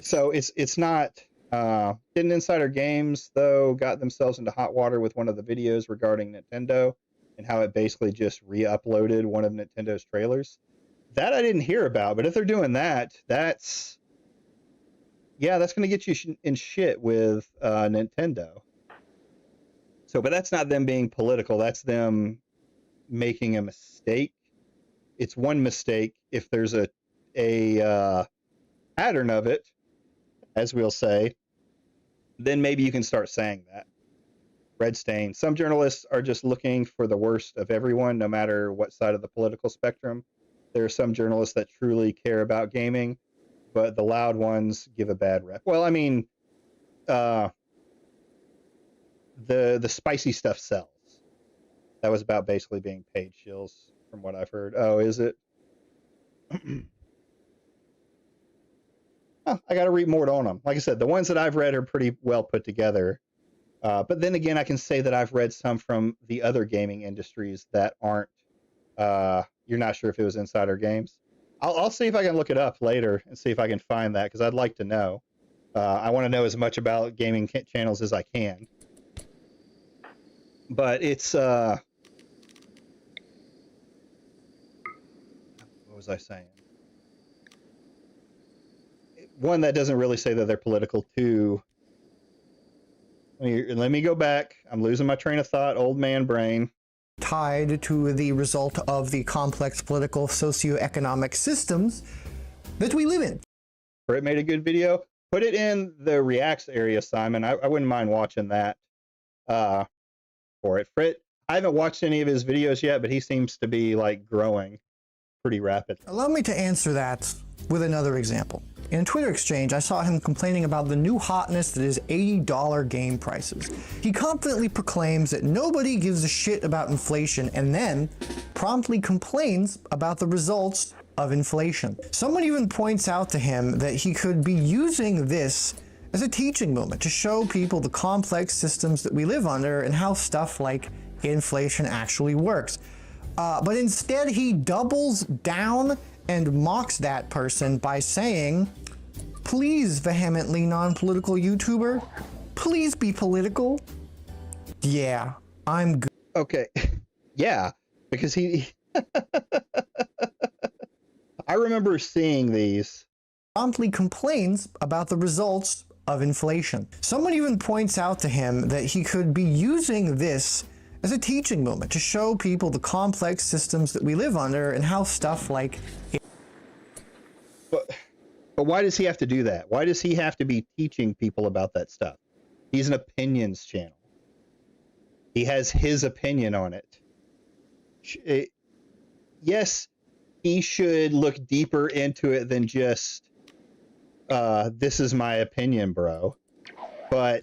So it's not. Didn't Insider Games though got themselves into hot water with one of the videos regarding Nintendo and how it basically just re-uploaded one of Nintendo's trailers? That I didn't hear about, but if they're doing that, that's going to get you in shit with Nintendo. So, but that's not them being political. That's them making a mistake it's one mistake. If there's a pattern of it, as we'll say, then maybe you can start saying that. Red stain. Some journalists are just looking for the worst of everyone, no matter what side of the political spectrum. There are some journalists that truly care about gaming, but the loud ones give a bad rep. Well, I mean, the spicy stuff sells. That was about basically being paid shills, from what I've heard. Oh, is it? Oh, I got to read more on them. Like I said, the ones that I've read are pretty well put together. But then again, I can say that I've read some from the other gaming industries that aren't, you're not sure if it was Insider Games. I'll see if I can look it up later and see if I can find that, because I'd like to know. I want to know as much about gaming channels as I can. But it's, what was I saying? One, that doesn't really say that they're political. Two, let me go back. I'm losing my train of thought. Old man brain. Tied to the result of the complex political socioeconomic systems that we live in. Britt made a good video. Put it in the reacts area, Simon. I wouldn't mind watching that for it. Frit, I haven't watched any of his videos yet, but he seems to be like growing pretty rapidly. Allow me to answer that with another example. In a Twitter exchange, I saw him complaining about the new hotness that is $80 game prices. He confidently proclaims that nobody gives a shit about inflation and then promptly complains about the results of inflation. Someone even points out to him that he could be using this as a teaching moment to show people the complex systems that we live under and how stuff like inflation actually works. But instead, he doubles down and mocks that person by saying, "Please, vehemently non-political YouTuber, please be political." Yeah, I'm good. Okay, yeah, because he... I remember seeing these. Promptly complains about the results of inflation. Someone even points out to him that he could be using this as a teaching moment to show people the complex systems that we live under and how stuff like... But why does he have to do that? Why does he have to be teaching people about that stuff? He's an opinions channel. He has his opinion on it. Yes, he should look deeper into it than just, this is my opinion, bro. But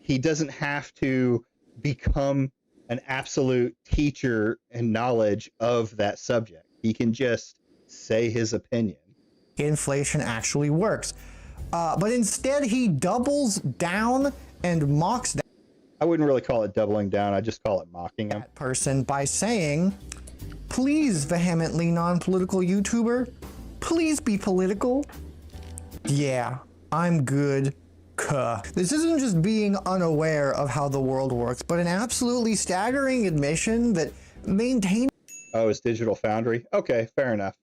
he doesn't have to become an absolute teacher and knowledge of that subject. He can just say his opinion. Inflation actually works. But instead, he doubles down and mocks that I wouldn't really call it doubling down. I just call it mocking him. person by saying, "Please, vehemently non-political YouTuber, please be political." Yeah, I'm good. This isn't just being unaware of how the world works, but an absolutely staggering admission that maintaining Oh, it's Digital Foundry? Okay, fair enough.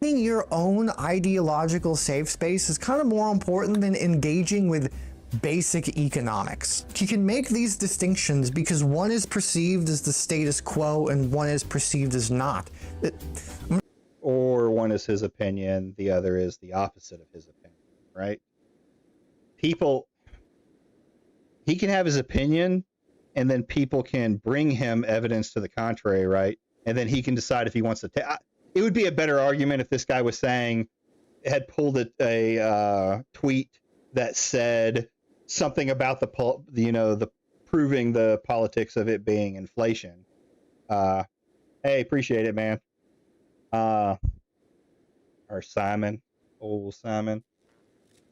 your own ideological safe space is kind of more important than engaging with basic economics. He can make these distinctions because one is perceived as the status quo and one is perceived as not. Or one is his opinion, the other is the opposite of his opinion, right? He can have his opinion, and then people can bring him evidence to the contrary, right? And then he can decide if he wants to take... It would be a better argument if this guy was saying, had pulled a tweet that said something about the proving the politics of it being inflation. Hey, appreciate it, man. Or Simon, old Simon.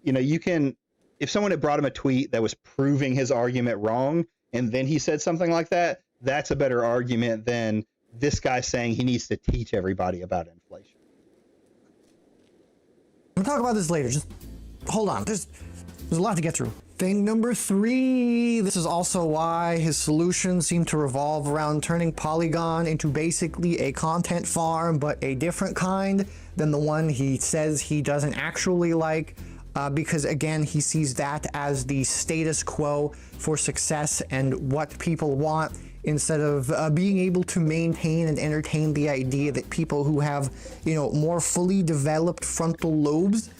You can, if someone had brought him a tweet that was proving his argument wrong, and then he said something like that, that's a better argument than this guy saying he needs to teach everybody about inflation. We'll talk about this later. Just hold on. There's a lot to get through. Thing number 3. This is also why his solutions seem to revolve around turning Polygon into basically a content farm, but a different kind than the one he says he doesn't actually like. Because again, he sees that as the status quo for success, and what people want instead of being able to maintain and entertain the idea that people who have, you know, more fully developed frontal lobes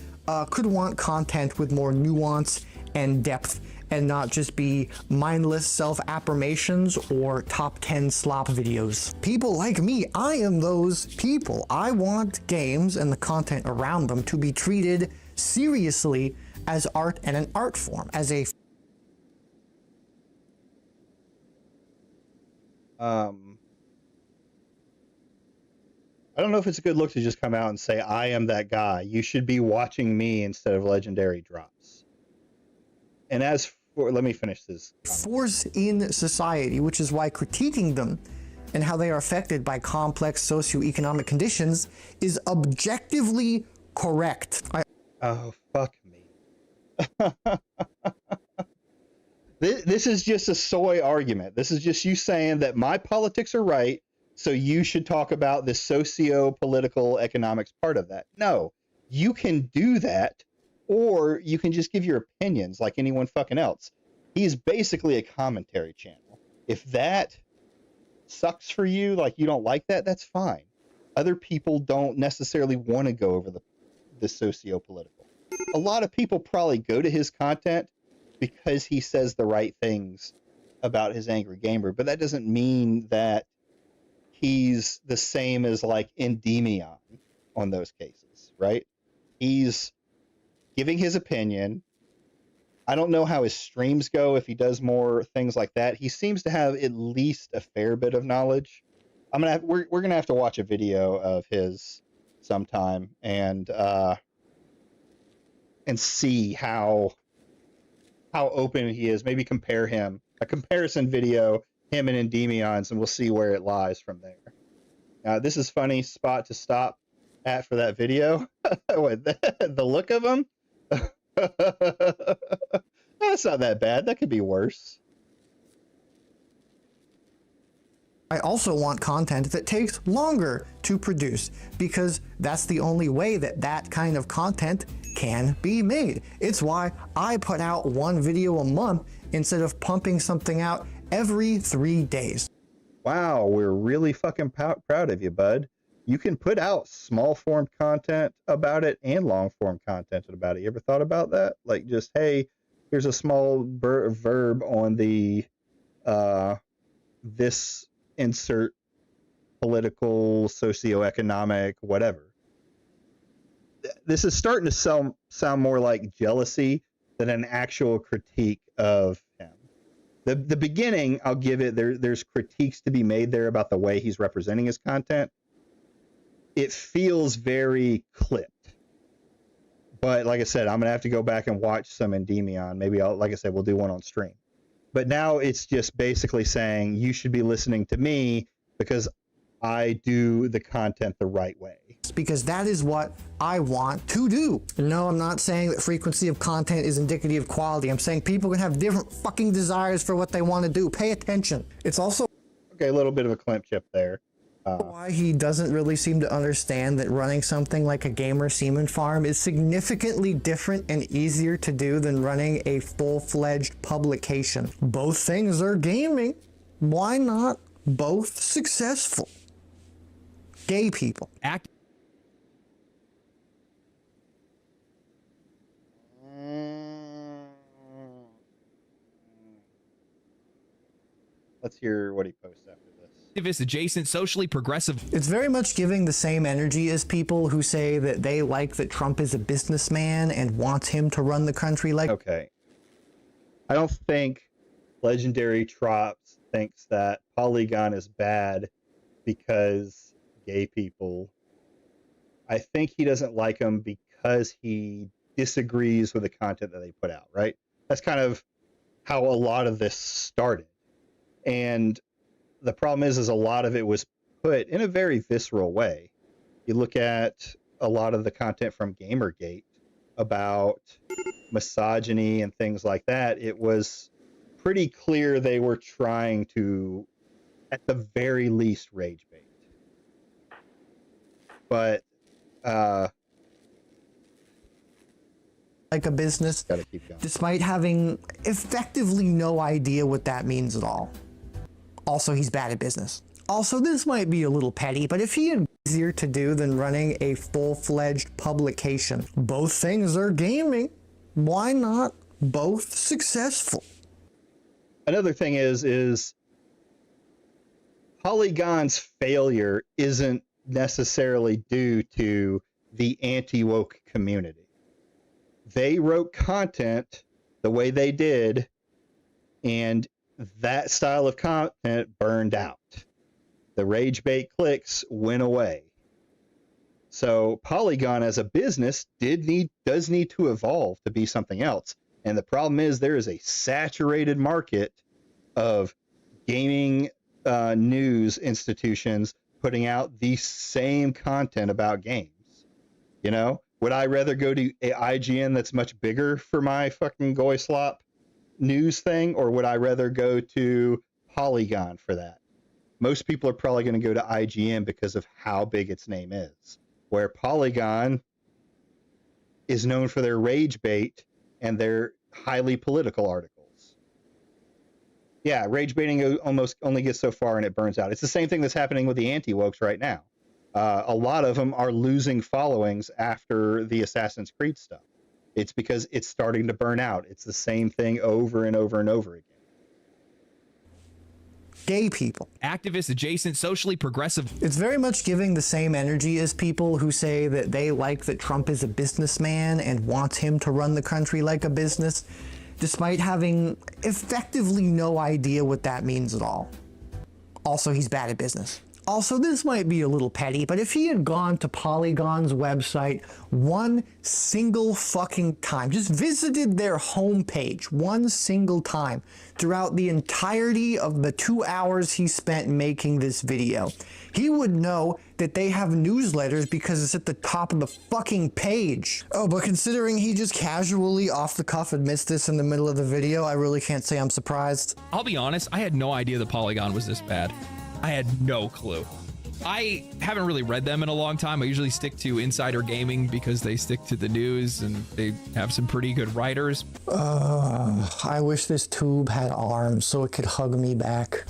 could want content with more nuance and depth, and not just be mindless self-affirmations or top 10 slop videos. People like me, I am those people. I want games and the content around them to be treated seriously as art and an art form, as a I don't know if it's a good look to just come out and say, I am that guy. You should be watching me instead of legendary drops. And as for, let me finish this. force in society, which is why critiquing them and how they are affected by complex socioeconomic conditions is objectively correct. Oh, fuck me. This is just a soy argument. This is just you saying that my politics are right, so you should talk about the socio-political economics part of that. No, you can do that, or you can just give your opinions like anyone fucking else. He's basically a commentary channel. If that sucks for you, like you don't like that, that's fine. Other people don't necessarily want to go over the socio-political. A lot of people probably go to his content because he says the right things about his angry gamer, but that doesn't mean that he's the same as like Endymion on those cases, right? He's giving his opinion. I don't know how his streams go, if he does more things like that. He seems to have at least a fair bit of knowledge. We're gonna have to watch a video of his sometime and see how open he is. Maybe compare him, a comparison video, him and Endymion's, and we'll see where it lies from there. This is funny spot to stop at for that video. The look of him. That's not that bad. That could be worse. I also want content that takes longer to produce, because that's the only way that that kind of content can be made. It's why I put out one video a month instead of pumping something out every 3 days. Wow, we're really fucking proud of you, bud. You can put out small form content about it and long form content about it. You ever thought about that? Like just, hey, here's a small verb on the this insert political, socioeconomic, whatever. This is starting to sound more like jealousy than an actual critique of him. The beginning, I'll give it, there's critiques to be made there about the way he's representing his content. It feels very clipped. But like I said, I'm going to have to go back and watch some Endymion. Maybe like I said, we'll do one on stream. But now it's just basically saying you should be listening to me because I do the content the right way. Because that is what I want to do. No, I'm not saying that frequency of content is indicative of quality. I'm saying people can have different fucking desires for what they want to do. Pay attention. It's also okay, a little bit of a clamp chip there. Why he doesn't really seem to understand that running something like a gamer semen farm is significantly different and easier to do than running a full-fledged publication. Both things are gaming. Why not both successful? Gay people. Let's hear what he posts after this. Activist adjacent, socially progressive. It's very much giving the same energy as people who say that they like that Trump is a businessman and wants him to run the country like. Okay. I don't think Legendary Trops thinks that Polygon is bad because gay people. I think he doesn't like them because he disagrees with the content that they put out, right? That's kind of how a lot of this started. And the problem is a lot of it was put in a very visceral way. You look at a lot of the content from Gamergate about misogyny and things like that. It was pretty clear they were trying to, at the very least, rage bait. But like a business, gotta keep going. Despite having effectively no idea what that means at all. Also, he's bad at business. Also, this might be a little petty, but if he had easier to do than running a full-fledged publication, both things are gaming. Why not both successful? Another thing is Polygon's failure isn't necessarily due to the anti-woke community. They wrote content the way they did, and that style of content burned out. The rage bait clicks went away. So Polygon as a business does need to evolve to be something else. And the problem is there is a saturated market of gaming news institutions putting out the same content about games. You know, would I rather go to a IGN that's much bigger for my fucking Goy Slop news thing, or would I rather go to Polygon for that? Most people are probably going to go to IGN because of how big its name is, where Polygon is known for their rage bait and their highly political articles. Yeah, rage baiting almost only gets so far and it burns out. It's the same thing that's happening with the anti-wokes right now. A lot of them are losing followings after the Assassin's Creed stuff. It's because it's starting to burn out. It's the same thing over and over and over again. Gay people. Activist, adjacent, socially progressive. It's very much giving the same energy as people who say that they like that Trump is a businessman and want him to run the country like a business, despite having effectively no idea what that means at all. Also, he's bad at business. Also, this might be a little petty, but if he had gone to Polygon's website one single fucking time, just visited their homepage one single time throughout the entirety of the 2 hours he spent making this video, he would know that they have newsletters because it's at the top of the fucking page. Oh, but considering he just casually off the cuff admits this in the middle of the video, I really can't say I'm surprised. I'll be honest, I had no idea the Polygon was this bad. I had no clue. I haven't really read them in a long time. I usually stick to Insider Gaming because they stick to the news and they have some pretty good writers. I wish this tube had arms so it could hug me back.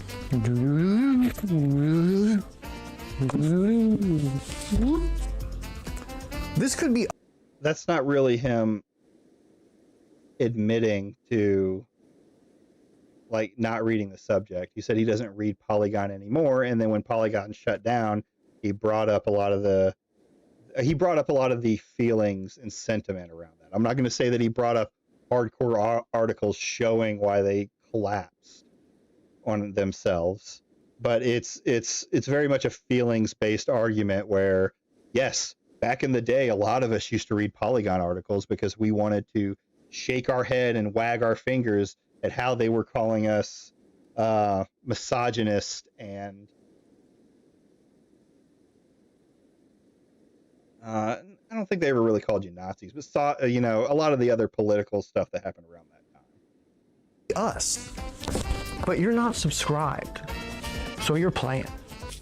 This could be... That's not really him admitting to like not reading the subject. He said he doesn't read Polygon anymore, and then when Polygon shut down, he brought up a lot of the feelings and sentiment around that. I'm not going to say that he brought up hardcore articles showing why they collapsed on themselves, but it's very much a feelings-based argument where, yes, back in the day, a lot of us used to read Polygon articles because we wanted to shake our head and wag our fingers at how they were calling us misogynist and I don't think they ever really called you Nazis, but saw, a lot of the other political stuff that happened around that time. Us. But you're not subscribed, so you're playing.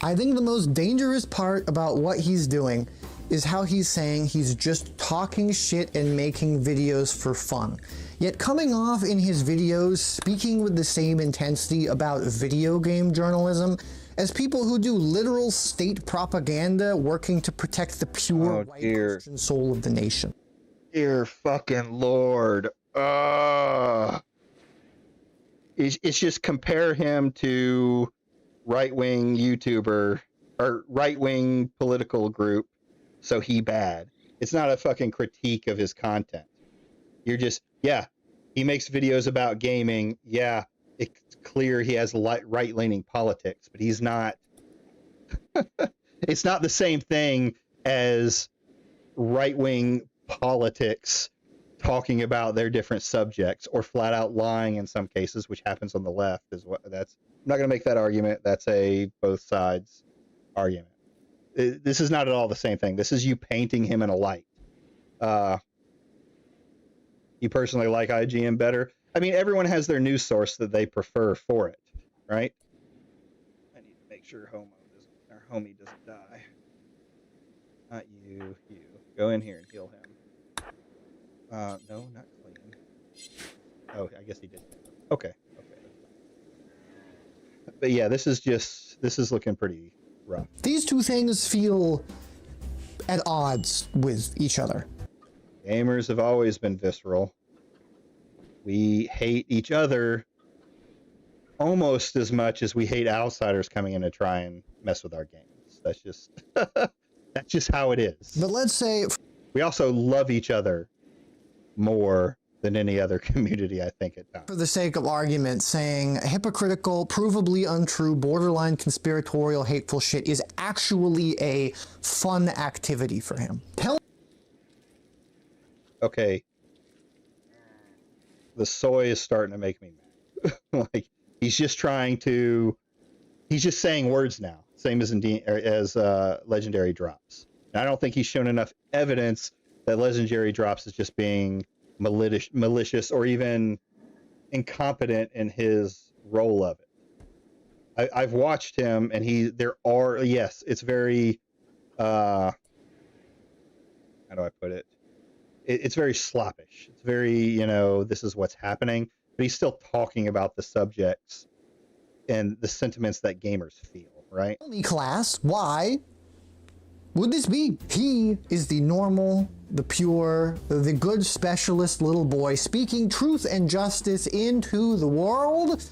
I think the most dangerous part about what he's doing is how he's saying he's just talking shit and making videos for fun. Yet coming off in his videos speaking with the same intensity about video game journalism as people who do literal state propaganda working to protect the pure white Christian soul of the nation. Dear fucking Lord. It's just compare him to right-wing YouTuber or right-wing political group, so he bad. It's not a fucking critique of his content. You're just, yeah, he makes videos about gaming. Yeah, it's clear he has right-leaning politics, but he's not. It's not the same thing as right-wing politics talking about their different subjects or flat out lying in some cases, which happens on the left. I'm not going to make that argument. That's a both sides argument. This is not at all the same thing. This is you painting him in a light. You personally like IGN better? I mean, everyone has their news source that they prefer for it, right? I need to make sure homie doesn't die. Not you. Go in here and heal him. No, not clean. Oh, I guess he did. Okay. But yeah, this is looking pretty rough. These two things feel at odds with each other. Gamers have always been visceral. We hate each other almost as much as we hate outsiders coming in to try and mess with our games. That's just that's just how it is. But let's say we also love each other more than any other community, I think, at times. For the sake of argument, saying hypocritical, provably untrue, borderline conspiratorial, hateful shit is actually a fun activity for him. Okay. The soy is starting to make me mad. Like, he's just saying words now, same as legendary drops. And I don't think he's shown enough evidence that legendary drops is just being malicious or even incompetent in his role of it. I've watched him, and it's very how do I put it? It's very sloppish. It's very, this is what's happening, but he's still talking about the subjects and the sentiments that gamers feel, right? Class, why would this be? He is the normal, the pure, the good specialist little boy speaking truth and justice into the world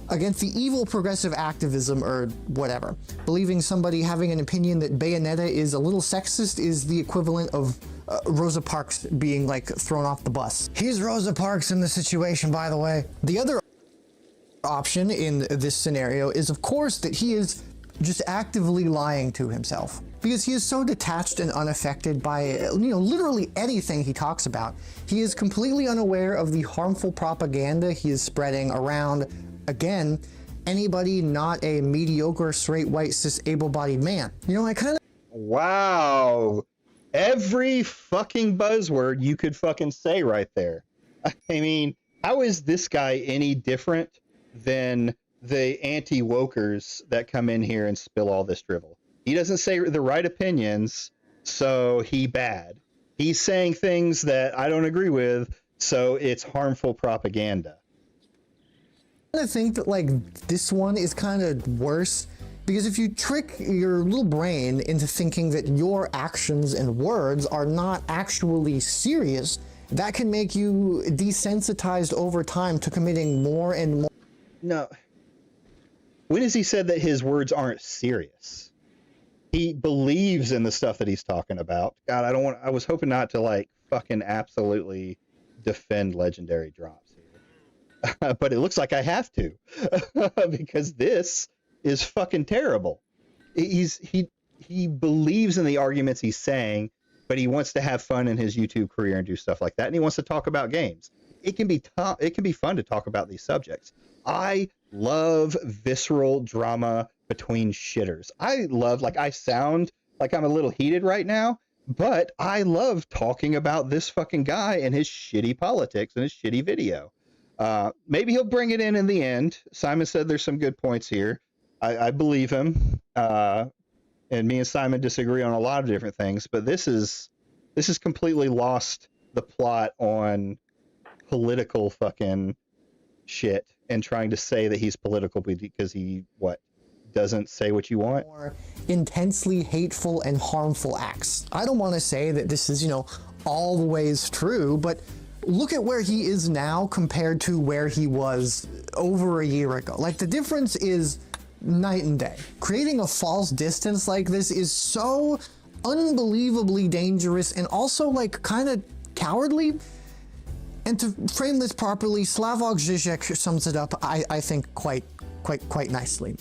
against the evil progressive activism or whatever. Believing somebody having an opinion that Bayonetta is a little sexist is the equivalent of Rosa Parks being like thrown off the bus. He's Rosa Parks in the situation, by the way. The other option in this scenario is, of course, that he is just actively lying to himself, because he is so detached and unaffected by literally anything he talks about. He is completely unaware of the harmful propaganda he is spreading around, again, anybody not a mediocre straight white cis able-bodied man. Wow, every fucking buzzword you could fucking say right there. I mean, how is this guy any different than the anti-wokers that come in here and spill all this drivel? He doesn't say the right opinions, so he bad. He's saying things that I don't agree with, so it's harmful propaganda. I think that this one is kind of worse, because if you trick your little brain into thinking that your actions and words are not actually serious, that can make you desensitized over time to committing more and more. No. When has he said that his words aren't serious? He believes in the stuff that he's talking about. God, I was hoping not to fucking absolutely defend legendary drops here. But it looks like I have to. Because this is fucking terrible. He believes in the arguments he's saying, but he wants to have fun in his YouTube career and do stuff like that, and he wants to talk about games. It can be fun to talk about these subjects. I love visceral drama between shitters. I sound like I'm a little heated right now, but I love talking about this fucking guy and his shitty politics and his shitty video. Maybe he'll bring it in the end. Simon said there's some good points here. I believe him. And me and Simon disagree on a lot of different things, but this is completely lost the plot on political fucking shit and trying to say that he's political because he doesn't say what you want. More intensely hateful and harmful acts. I don't want to say that this is, always true, but look at where he is now compared to where he was over a year ago. The difference is night and day. Creating a false distance like this is so unbelievably dangerous and also kind of cowardly. And to frame this properly, Slavoj Žižek sums it up, I think, quite nicely.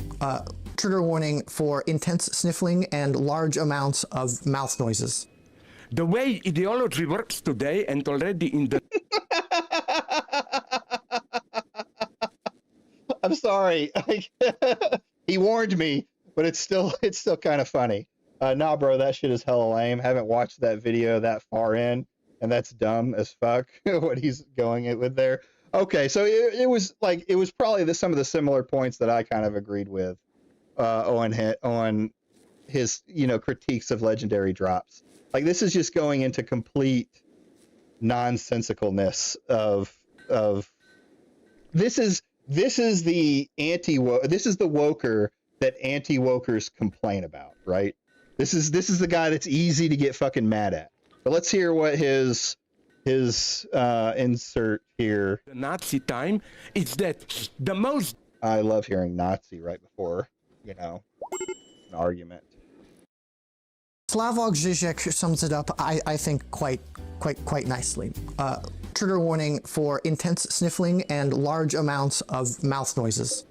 Trigger warning for intense sniffling and large amounts of mouth noises. The way ideology works today and already in the... I'm sorry. He warned me, but it's still kind of funny. Nah, bro, that shit is hella lame. Haven't watched that video that far in, and that's dumb as fuck what he's going with there. Okay, so it was probably some of the similar points that I kind of agreed with on his critiques of legendary drops. This is just going into complete nonsensicalness of this is this is the this is the woker that anti-wokers complain about, right? This is the guy that's easy to get fucking mad at. But let's hear what his insert here. The Nazi time, it's that the most. I love hearing Nazi right before, you know, an argument. Slavoj Žižek sums it up, I think, quite nicely. Trigger warning for intense sniffling and large amounts of mouth noises.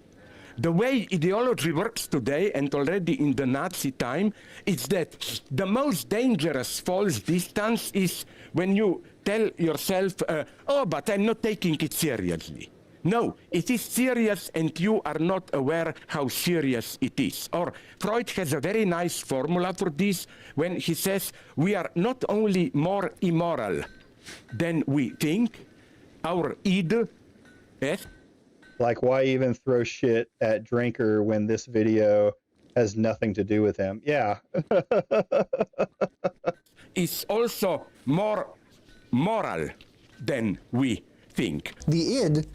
The way ideology works today and already in the Nazi time is that the most dangerous false distance is when you tell yourself, oh, but I'm not taking it seriously. No, it is serious and you are not aware how serious it is. Or Freud has a very nice formula for this when he says we are not only more immoral than we think, our id, yes? Like, why even throw shit at Drinker when this video has nothing to do with him? Yeah. is also more moral than we think. The id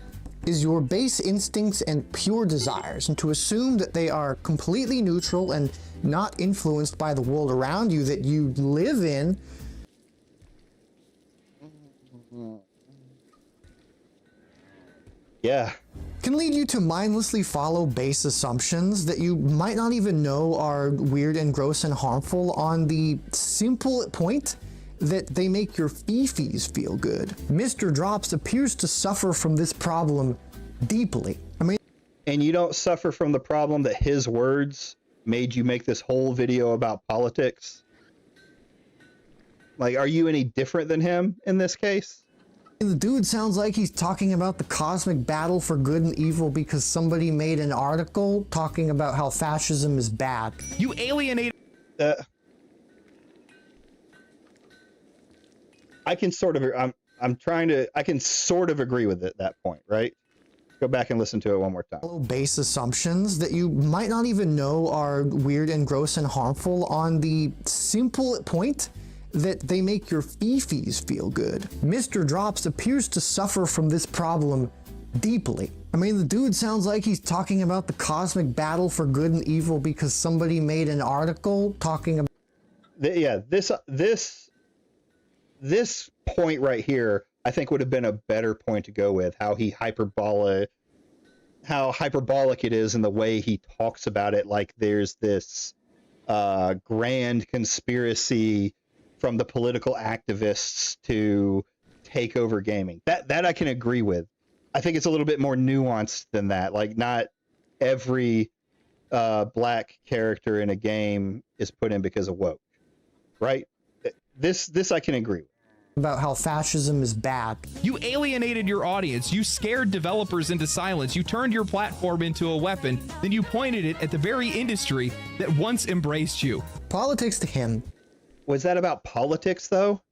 is your base instincts and pure desires, and to assume that they are completely neutral and not influenced by the world around you that you live in. Yeah. Can lead you to mindlessly follow base assumptions that you might not even know are weird and gross and harmful on the simple point that they make your fifis feel good. Mr. Drops appears to suffer from this problem deeply. I mean, and you don't suffer from the problem that his words made you make this whole video about politics? Like, are you any different than him in this case? the dude sounds like he's talking about the cosmic battle for good and evil because somebody made an article talking about how fascism is bad. You alienate. I can sort of, I can sort of agree with it, that point, right? Go back and listen to it one more time. Base assumptions that you might not even know are weird and gross and harmful on the simple point that they make your fifis feel good. Mr. Drops appears to suffer from this problem deeply. I mean, the dude sounds like he's talking about the cosmic battle for good and evil because somebody made an article talking about... Yeah, this point right here, I think would have been a better point to go with, how hyperbolic it is in the way he talks about it, like there's this grand conspiracy from the political activists to take over gaming. That I can agree with. I think it's a little bit more nuanced than that. Like, not every black character in a game is put in because of woke, right? This I can agree with. About how fascism is bad. You alienated your audience. You scared developers into silence. You turned your platform into a weapon. Then you pointed it at the very industry that once embraced you. Politics to him. Was that about politics, though?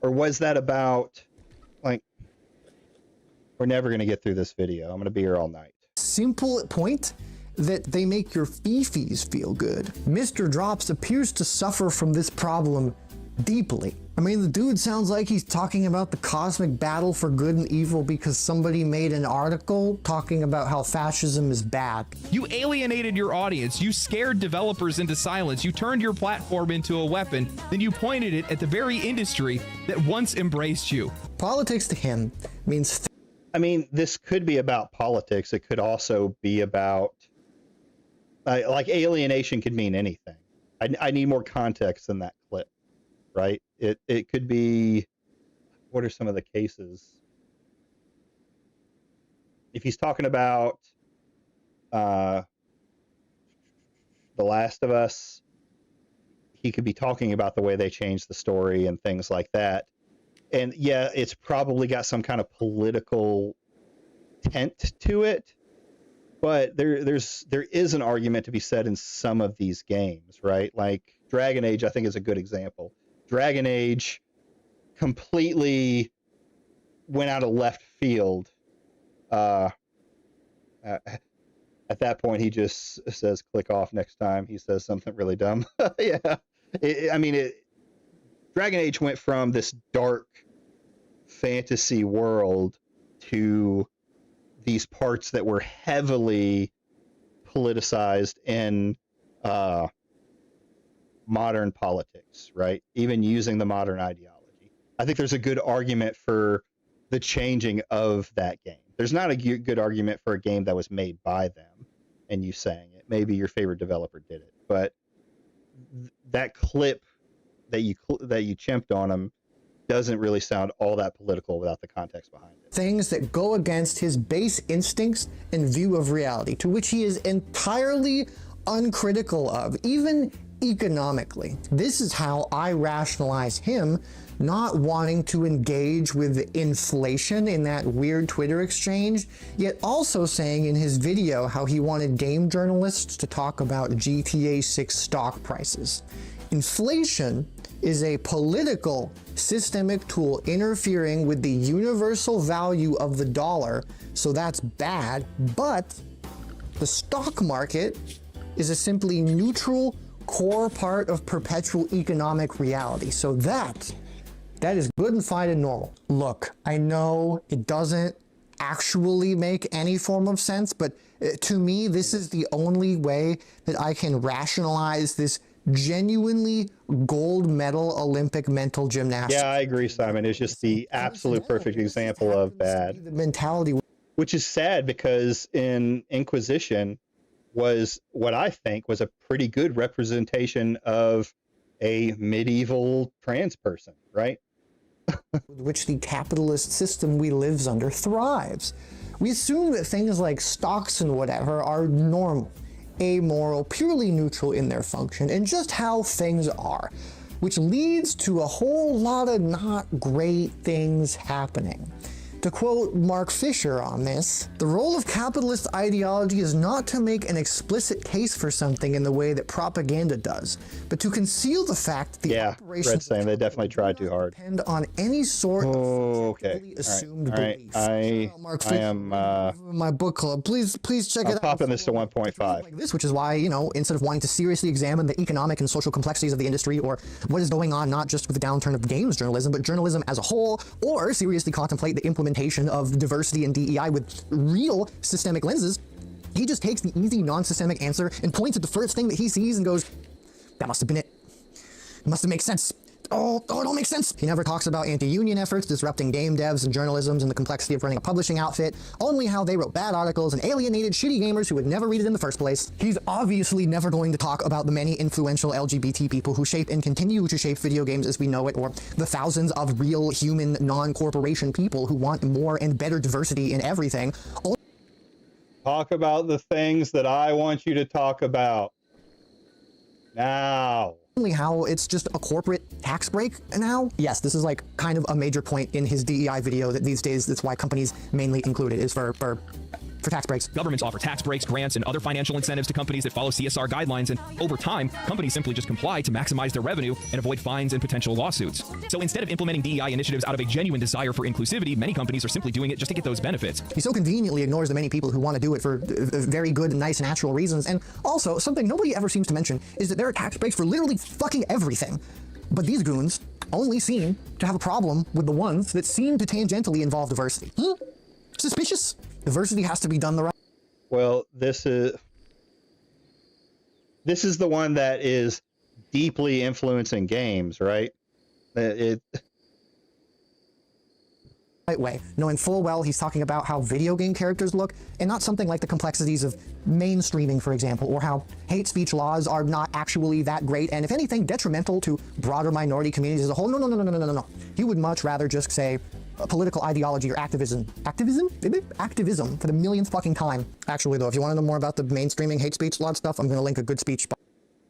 Or was that about, like, we're never going to get through this video. I'm going to be here all night. Simple point that they make your fifis feel good. Mr. Drops appears to suffer from this problem deeply. I mean, the dude sounds like he's talking about the cosmic battle for good and evil because somebody made an article talking about how fascism is bad. You alienated your audience. You scared developers into silence. You turned your platform into a weapon. Then you pointed it at the very industry that once embraced you. Politics to him means... I mean, this could be about politics. It could also be about... like, alienation could mean anything. I need more context than that clip, right? It could be... What are some of the cases? If he's talking about The Last of Us, he could be talking about the way they changed the story and things like that. And yeah, it's probably got some kind of political tint to it, but there is an argument to be said in some of these games, right? Like Dragon Age, I think, is a good example. Dragon Age completely went out of left field. At that point, he just says, click off next time he says something really dumb. Yeah. Dragon Age went from this dark fantasy world to these parts that were heavily politicized in modern politics, right? Even using the modern ideology. I think there's a good argument for the changing of that game. There's not a good argument for a game that was made by them and you saying it. Maybe your favorite developer did it, but that clip that you chimped on them doesn't really sound all that political without the context behind it. Things that go against his base instincts and view of reality, to which he is entirely uncritical of, even economically. This is how I rationalize him not wanting to engage with inflation in that weird Twitter exchange, yet also saying in his video how he wanted game journalists to talk about GTA 6 stock prices. Inflation is a political, systemic tool interfering with the universal value of the dollar, so that's bad, but the stock market is a simply neutral core part of perpetual economic reality. So that is good and fine and normal. Look, I know it doesn't actually make any form of sense, but to me, this is the only way that I can rationalize this genuinely gold medal Olympic mental gymnastics. Yeah, I agree, Simon. It's just the absolute perfect example of bad. The mentality. Which is sad because in Inquisition was what I think was a pretty good representation of a medieval trans person, right? With which the capitalist system we live under thrives. We assume that things like stocks and whatever are normal, amoral, purely neutral in their function, and just how things are, which leads to a whole lot of not great things happening. To quote Mark Fisher on this, the role of capitalist ideology is not to make an explicit case for something in the way that propaganda does, but to conceal the fact that the operations Red's saying they definitely tried too hard. Depend on any sort of assumed belief. I am my book club. Please check it out. I'm popping this to 1.5. Like this, which is why, you know, instead of wanting to seriously examine the economic and social complexities of the industry or what is going on not just with the downturn of games journalism, but journalism as a whole, or seriously contemplate the implementation of diversity and DEI with real systemic lenses, he just takes the easy non-systemic answer and points at the first thing that he sees and goes, that must have been it. It must have made sense. Oh, it all makes sense. He never talks about anti-union efforts, disrupting game devs and journalisms and the complexity of running a publishing outfit, only how they wrote bad articles and alienated shitty gamers who would never read it in the first place. He's obviously never going to talk about the many influential LGBT people who shape and continue to shape video games as we know it, or the thousands of real human non-corporation people who want more and better diversity in everything. Talk about the things that I want you to talk about now. Only how it's just a corporate tax break now. Yes, this is like kind of a major point in his DEI video that these days that's why companies mainly include it is for tax breaks. Governments offer tax breaks, grants, and other financial incentives to companies that follow CSR guidelines, and over time, companies simply just comply to maximize their revenue and avoid fines and potential lawsuits. So instead of implementing DEI initiatives out of a genuine desire for inclusivity, many companies are simply doing it just to get those benefits. He so conveniently ignores the many people who want to do it for very good and nice natural reasons. And also, something nobody ever seems to mention is that there are tax breaks for literally fucking everything. But these goons only seem to have a problem with the ones that seem to tangentially involve diversity. Suspicious? Diversity has to be done the right. Well, this is the one that is deeply influencing games, right? Right way, knowing full well he's talking about how video game characters look and not something like the complexities of mainstreaming, for example, or how hate speech laws are not actually that great and if anything detrimental to broader minority communities as a whole. No. He would much rather just say political ideology or activism for the millionth fucking time. Actually though, if you want to know more about the mainstreaming hate speech law stuff, I'm going to link a good speech.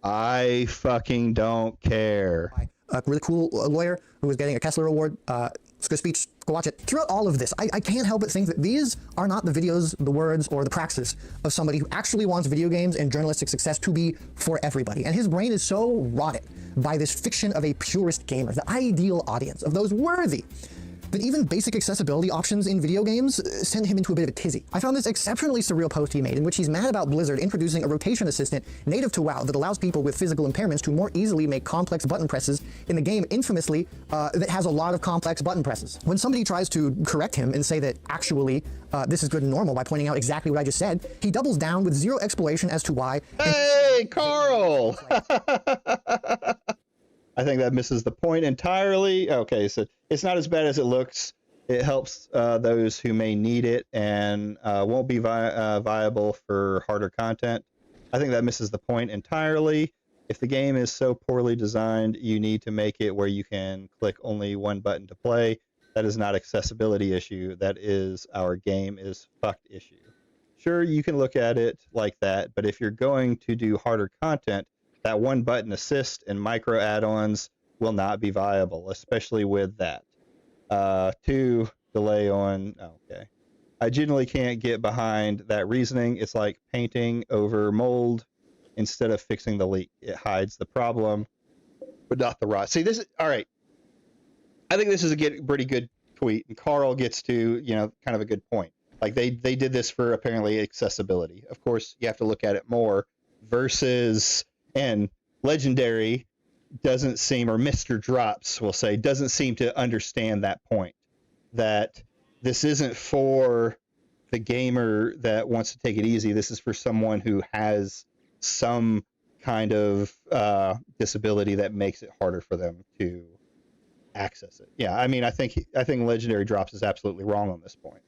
I fucking don't care. A really cool lawyer who was getting a Kessler Award. It's a good speech. Go watch it. Throughout all of this, I can't help but think that these are not the videos, the words, or the praxis of somebody who actually wants video games and journalistic success to be for everybody. And his brain is so rotted by this fiction of a purist gamer, the ideal audience, of those worthy that even basic accessibility options in video games send him into a bit of a tizzy. I found this exceptionally surreal post he made in which he's mad about Blizzard introducing a rotation assistant native to WoW that allows people with physical impairments to more easily make complex button presses in the game, infamously, that has a lot of complex button presses. When somebody tries to correct him and say that actually this is good and normal by pointing out exactly what I just said, he doubles down with zero explanation as to why. Hey, Carl! I think that misses the point entirely. Okay, so it's not as bad as it looks. It helps those who may need it and won't be viable for harder content. I think that misses the point entirely. If the game is so poorly designed, you need to make it where you can click only one button to play. That is not accessibility issue. That is our game is fucked issue. Sure, you can look at it like that, but if you're going to do harder content, that one button assist and micro add-ons will not be viable, especially with that. 2, delay on, okay. I generally can't get behind that reasoning. It's like painting over mold instead of fixing the leak. It hides the problem, but not the rot. See, this is, all right. I think this is a pretty good tweet, and Carl gets to, kind of a good point. Like they did this for apparently accessibility. Of course, you have to look at it more versus, and Legendary doesn't seem, or Mr. Drops will say, doesn't seem to understand that point, that this isn't for the gamer that wants to take it easy. This is for someone who has some kind of disability that makes it harder for them to access it. Yeah, I mean, I think Legendary Drops is absolutely wrong on this point.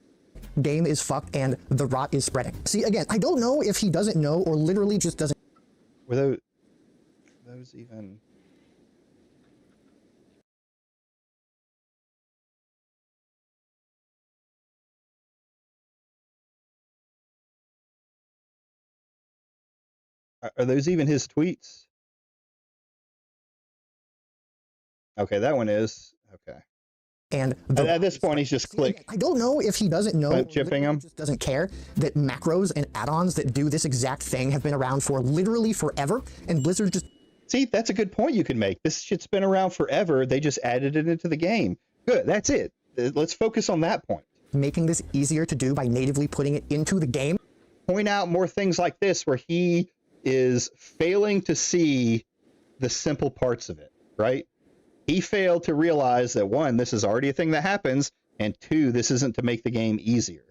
Game is fucked and the rot is spreading. See, again, I don't know if he doesn't know or literally just doesn't. Were those even? Are those even his tweets? Okay, that one is. Okay. And at this point, he's just click. I don't know if he doesn't know, chipping him. Just doesn't care that macros and add-ons that do this exact thing have been around for literally forever, and Blizzard just. See, that's a good point you can make. This shit's been around forever. They just added it into the game. Good, that's it. Let's focus on that point. Making this easier to do by natively putting it into the game. Point out more things like this where he is failing to see the simple parts of it, right? He failed to realize that, 1, this is already a thing that happens, and 2, this isn't to make the game easier.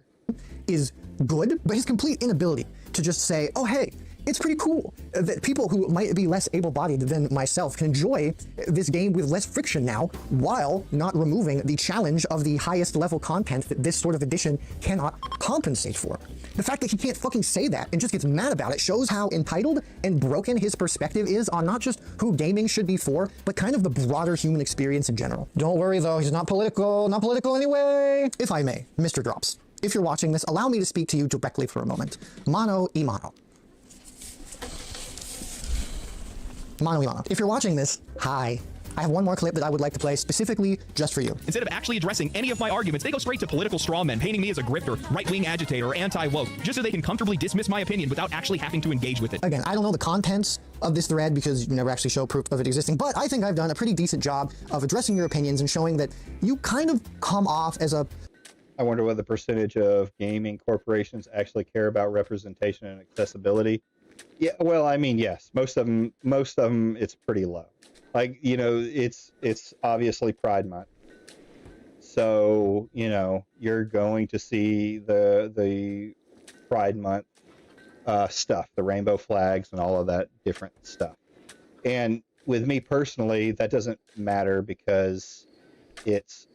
Is good, but his complete inability to just say, oh, hey, it's pretty cool that people who might be less able-bodied than myself can enjoy this game with less friction now, while not removing the challenge of the highest level content that this sort of edition cannot compensate for. The fact that he can't fucking say that and just gets mad about it shows how entitled and broken his perspective is on not just who gaming should be for, but kind of the broader human experience in general. Don't worry though, he's not political anyway. If I may, Mr. Drops, if you're watching this, allow me to speak to you directly for a moment. Mano y mano. Mano y mano. If you're watching this, hi. I have one more clip that I would like to play specifically just for you. Instead of actually addressing any of my arguments, they go straight to political strawmen, painting me as a grifter, right-wing agitator, or anti-woke, just so they can comfortably dismiss my opinion without actually having to engage with it. Again, I don't know the contents of this thread because you never actually show proof of it existing, but I think I've done a pretty decent job of addressing your opinions and showing that you kind of come off as a... I wonder what the percentage of gaming corporations actually care about representation and accessibility. Yeah, well, I mean, yes, most of them, it's pretty low. Like, it's obviously Pride Month. So, you're going to see the Pride Month stuff, the rainbow flags and all of that different stuff. And with me personally, that doesn't matter because it's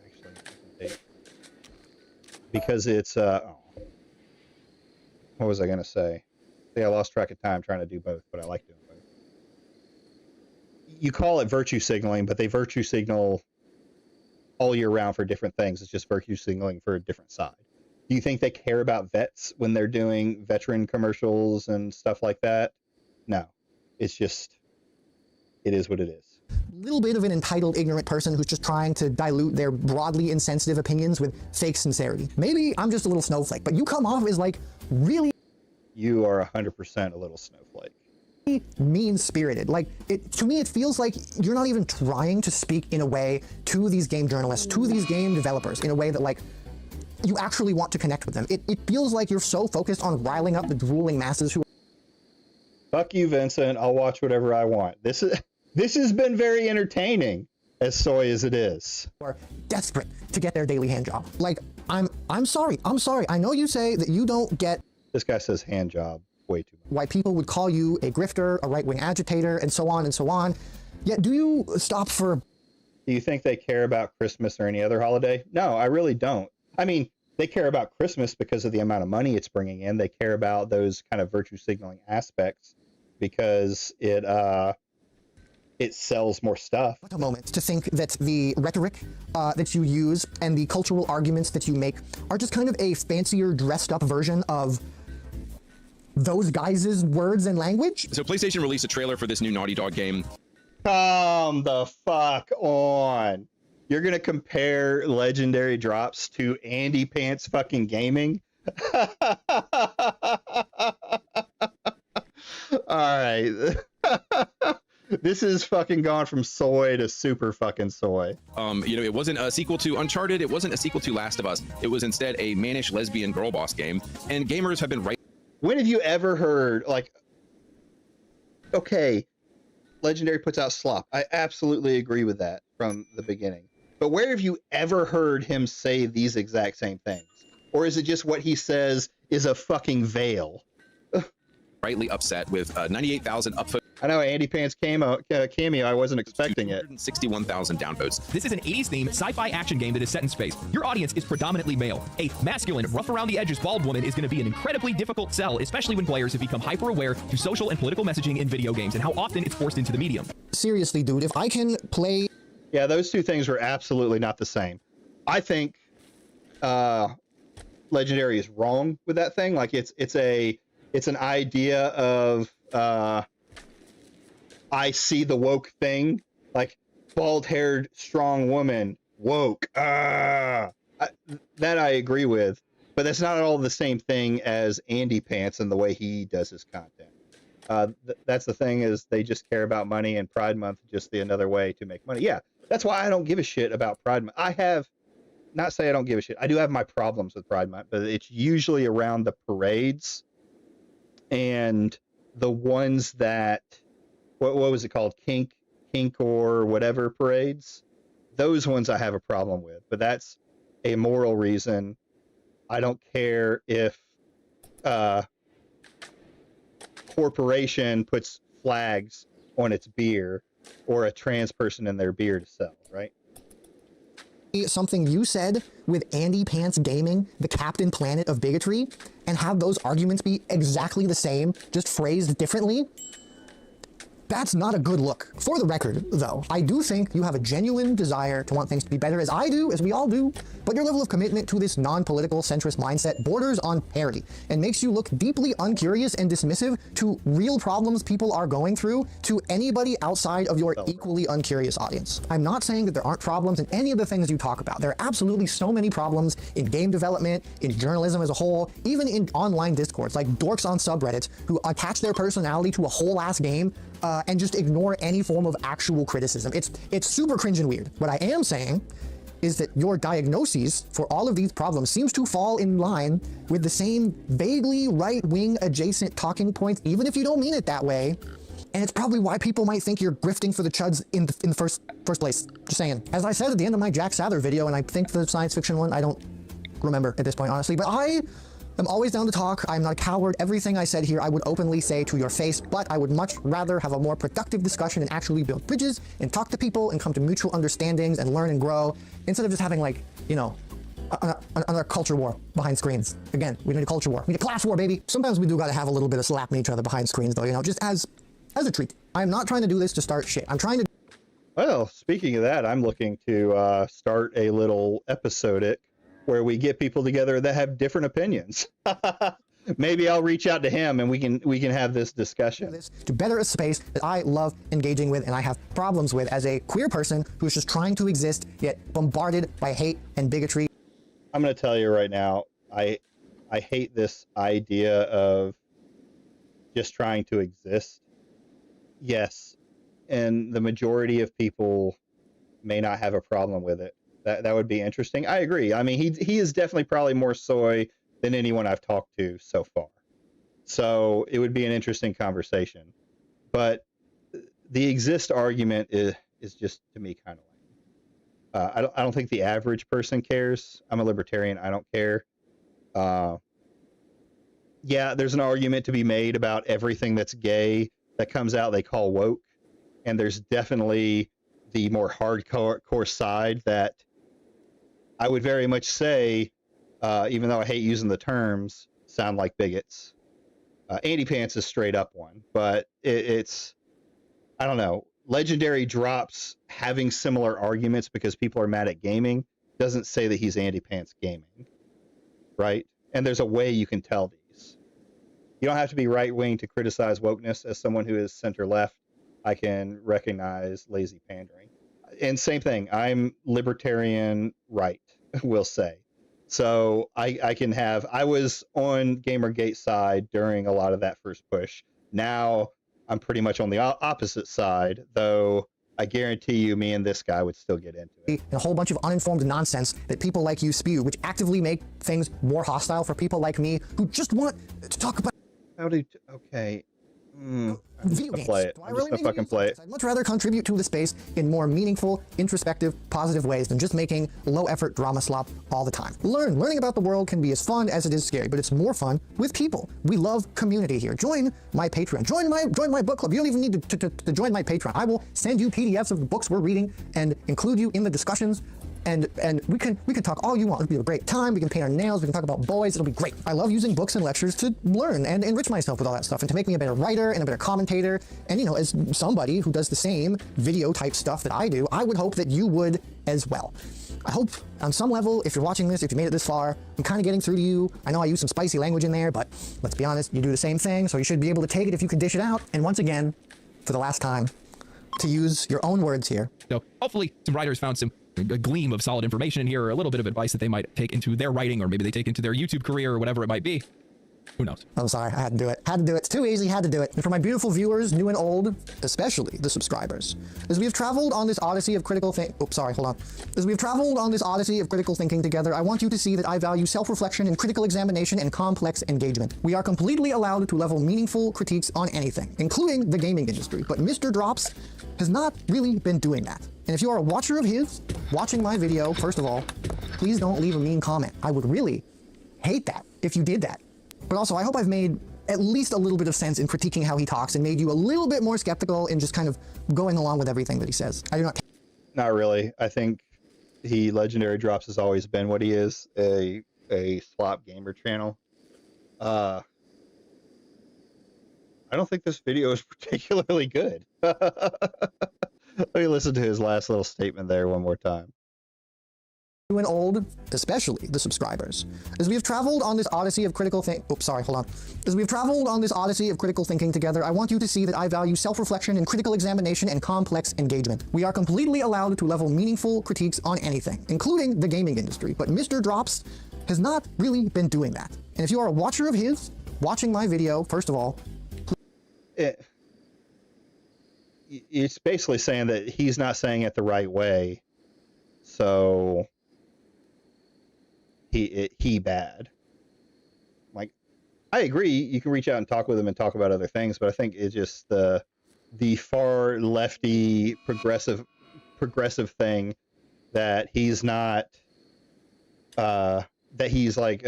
what was I going to say? See, I lost track of time trying to do both, but I like doing both. You call it virtue signaling, but they virtue signal all year round for different things. It's just virtue signaling for a different side. Do you think they care about vets when they're doing veteran commercials and stuff like that? No. It's just, it is what it is. Little bit of an entitled, ignorant person who's just trying to dilute their broadly insensitive opinions with fake sincerity. Maybe I'm just a little snowflake, but you come off as like really... You are 100% a little snowflake. mean-spirited. Like, to me, it feels like you're not even trying to speak in a way to these game journalists, to these game developers, in a way that, like, you actually want to connect with them. It feels like you're so focused on riling up the drooling masses who... Fuck you, Vincent. I'll watch whatever I want. This has been very entertaining, as soy as it is. Are desperate to get their daily hand job. Like, I'm sorry. I know you say that you don't get... This guy says hand job way too much. Why people would call you a grifter, a right-wing agitator, and so on and so on. Yet, do you stop for... Do you think they care about Christmas or any other holiday? No, I really don't. I mean, they care about Christmas because of the amount of money it's bringing in. They care about those kind of virtue signaling aspects because it sells more stuff. What a moment to think that the rhetoric that you use and the cultural arguments that you make are just kind of a fancier, dressed up version of those guys' words and language. So PlayStation released a trailer for this new Naughty Dog game. Come the fuck on. You're going to compare Legendary Drops to Andy Pants fucking gaming? All right. This is fucking gone from soy to super fucking soy. It wasn't a sequel to Uncharted. It wasn't a sequel to Last of Us. It was instead a mannish lesbian girl boss game. And gamers have been right. When have you ever heard, like, okay, Legendary puts out slop. I absolutely agree with that from the beginning. But where have you ever heard him say these exact same things? Or is it just what he says is a fucking veil? Rightly upset with 98,000 upvotes. I know Andy Pants cameo. I wasn't expecting it. 61,000 downvotes. This is an 80s themed sci-fi action game that is set in space. Your audience is predominantly male. A masculine, rough around the edges bald woman is going to be an incredibly difficult sell, especially when players have become hyper aware to social and political messaging in video games and how often it's forced into the medium. Seriously, dude, if I can play... Yeah, those two things were absolutely not the same. I think Legendary is wrong with that thing. Like it's an idea of I see the woke thing, like bald-haired strong woman, woke. That I agree with, but that's not at all the same thing as Andy Pants and the way he does his content. That's the thing, is they just care about money, and Pride Month is just another way to make money. Yeah, that's why I don't give a shit about Pride Month. I have, not say I don't give a shit, I do have my problems with Pride Month, but it's usually around the parades and the ones that, what was it called? Kink or whatever parades. Those ones I have a problem with, but that's a moral reason. I don't care if corporation puts flags on its beer or a trans person in their beer to sell, right? Something you said with Andy Pants Gaming, the Captain Planet of bigotry, and have those arguments be exactly the same, just phrased differently. That's not a good look. For the record, though, I do think you have a genuine desire to want things to be better, as I do, as we all do, but your level of commitment to this non-political centrist mindset borders on parody and makes you look deeply uncurious and dismissive to real problems people are going through to anybody outside of your equally uncurious audience. I'm not saying that there aren't problems in any of the things you talk about. There are absolutely so many problems in game development, in journalism as a whole, even in online discords, like dorks on subreddits who attach their personality to a whole ass game and just ignore any form of actual criticism. It's super cringe and weird. What I am saying is that your diagnoses for all of these problems seems to fall in line with the same vaguely right-wing adjacent talking points, even if you don't mean it that way. And it's probably why people might think you're grifting for the chuds in the first place. Just saying. As I said at the end of my Jack Sather video, and I think the science fiction one, I don't remember at this point, honestly, but I'm always down to talk. I'm not a coward. Everything I said here, I would openly say to your face, but I would much rather have a more productive discussion and actually build bridges and talk to people and come to mutual understandings and learn and grow, instead of just having, like, you know, another culture war behind screens. Again, we need a culture war. We need a class war, baby. Sometimes we do gotta have a little bit of slapping each other behind screens, though, you know, just as a treat. I'm not trying to do this to start shit. I'm trying to... Well, speaking of that, I'm looking to start a little episodic where we get people together that have different opinions. Maybe I'll reach out to him and we can have this discussion. To better a space that I love engaging with and I have problems with as a queer person who's just trying to exist, yet bombarded by hate and bigotry. I'm going to tell you right now, I hate this idea of just trying to exist. Yes, and the majority of people may not have a problem with it. That would be interesting. I agree. I mean, he is definitely probably more soy than anyone I've talked to so far. So it would be an interesting conversation. But the exist argument is just, to me, kind of lame. I don't think the average person cares. I'm a libertarian. I don't care. Yeah, there's an argument to be made about everything that's gay that comes out they call woke. And there's definitely the more hardcore side that I would very much say, even though I hate using the terms, sound like bigots. Andy Pants is straight up one, but it's, I don't know. Legendary drops having similar arguments because people are mad at gaming doesn't say that he's Andy Pants gaming, right? And there's a way you can tell these. You don't have to be right wing to criticize wokeness. As someone who is center left, I can recognize lazy pandering. And same thing, I'm libertarian right, we'll say. So I can have, I was on Gamergate side during a lot of that first push. Now I'm pretty much on the opposite side, though I guarantee you me and this guy would still get into it. And a whole bunch of uninformed nonsense that people like you spew, which actively make things more hostile for people like me who just want to talk about... Okay. Video games. Play it. I'm just gonna fucking play it. I'd much rather contribute to the space in more meaningful, introspective, positive ways than just making low-effort drama slop all the time. Learning about the world can be as fun as it is scary, but it's more fun with people. We love community here. Join my Patreon. Join my book club. You don't even need to join my Patreon. I will send you PDFs of the books we're reading and include you in the discussions. And we can talk all you want. It'll be a great time. We can paint our nails. We can talk about boys. It'll be great. I love using books and lectures to learn and enrich myself with all that stuff and to make me a better writer and a better commentator. And, you know, as somebody who does the same video type stuff that I do, I would hope that you would as well. I hope on some level, if you're watching this, if you made it this far, I'm kind of getting through to you. I know I use some spicy language in there, but let's be honest, you do the same thing, so you should be able to take it if you can dish it out. And once again, for the last time, to use your own words here. So hopefully some writers found a gleam of solid information in here, or a little bit of advice that they might take into their writing, or maybe they take into their YouTube career, or whatever it might be. Who knows? I'm sorry, I had to do it. Had to do it. It's too easy, had to do it. And for my beautiful viewers, new and old, especially the subscribers, as we have traveled on this odyssey of critical As we have traveled on this odyssey of critical thinking together, I want you to see that I value self-reflection and critical examination and complex engagement. We are completely allowed to level meaningful critiques on anything, including the gaming industry, but Mr. Drops has not really been doing that. And if you are a watcher of his, watching my video, first of all, please don't leave a mean comment. I would really hate that if you did that. But also, I hope I've made at least a little bit of sense in critiquing how he talks and made you a little bit more skeptical and just kind of going along with everything that he says. I do not... Not really. I think Legendary Drops has always been what he is, a slop gamer channel. I don't think this video is particularly good. Let me listen to his last little statement there one more time. New and old, especially the subscribers. As we have traveled on this odyssey of critical As we have traveled on this odyssey of critical thinking together, I want you to see that I value self-reflection and critical examination and complex engagement. We are completely allowed to level meaningful critiques on anything, including the gaming industry, but Mr. Drops has not really been doing that. And if you are a watcher of his, watching my video, first of all, it's basically saying that he's not saying it the right way, so he bad. Like, I agree, you can reach out and talk with him and talk about other things, but I think it's just the far lefty progressive thing that he's not that he's like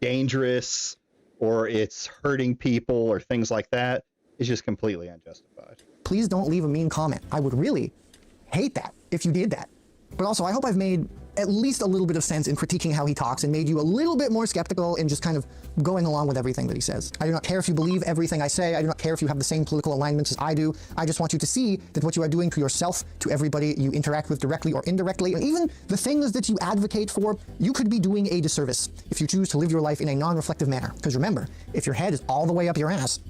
dangerous or it's hurting people or things like that is just completely unjustified. Please don't leave a mean comment. I would really hate that if you did that. But also, I hope I've made at least a little bit of sense in critiquing how he talks and made you a little bit more skeptical and just kind of going along with everything that he says. I do not care if you believe everything I say. I do not care if you have the same political alignments as I do. I just want you to see that what you are doing to yourself, to everybody you interact with directly or indirectly, and even the things that you advocate for, you could be doing a disservice if you choose to live your life in a non-reflective manner. Because remember, if your head is all the way up your ass,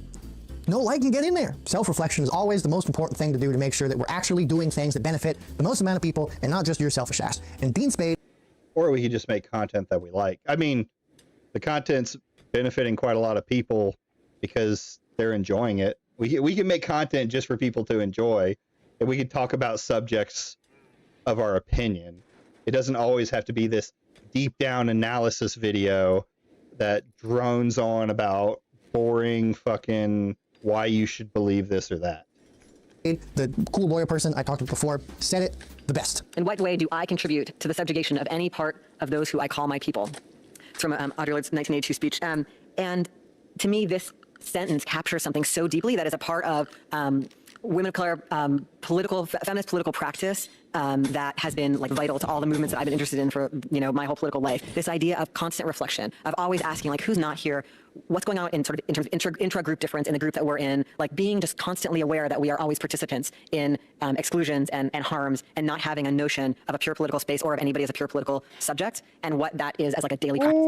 no light can get in there. Self-reflection is always the most important thing to do to make sure that we're actually doing things that benefit the most amount of people and not just your selfish ass. And Dean Spade... Or we could just make content that we like. I mean, the content's benefiting quite a lot of people because they're enjoying it. We can make content just for people to enjoy, and we can talk about subjects of our opinion. It doesn't always have to be this deep down analysis video that drones on about boring fucking why you should believe this or that. The cool lawyer person I talked to before said it the best. In what way do I contribute to the subjugation of any part of those who I call my people? It's from Audre Lorde's 1982 speech. And to me, this sentence captures something so deeply that is a part of women of color feminist political practice that has been like vital to all the movements that I've been interested in for my whole political life. This idea of constant reflection, of always asking like who's not here, what's going on in sort of in terms of intra-group difference in the group that we're in, like being just constantly aware that we are always participants in exclusions and harms, and not having a notion of a pure political space or of anybody as a pure political subject, and what that is as like a daily practice.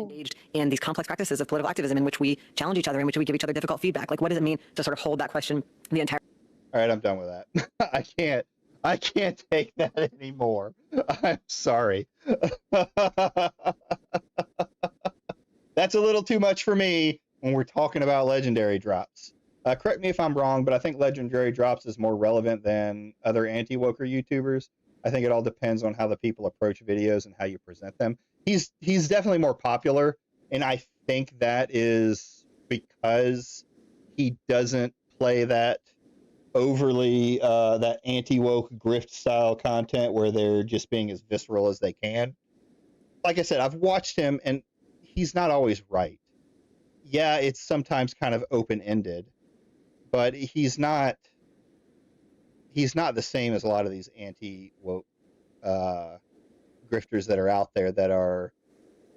Engaged in these complex practices of political activism in which we challenge each other, in which we give each other difficult feedback. Like, what does it mean to sort of hold that question the entire? All right, I'm done with that. I can't take that anymore. I'm sorry. That's a little too much for me when we're talking about legendary drops. Correct me if I'm wrong, but I think legendary drops is more relevant than other anti-woker YouTubers. I think it all depends on how the people approach videos and how you present them. He's definitely more popular, and I think that is because he doesn't play that overly that anti-woke grift style content where they're just being as visceral as they can. Like I said, I've watched him, and he's not always right. Yeah, it's sometimes kind of open-ended, but he's not the same as a lot of these anti-woke grifters that are out there that are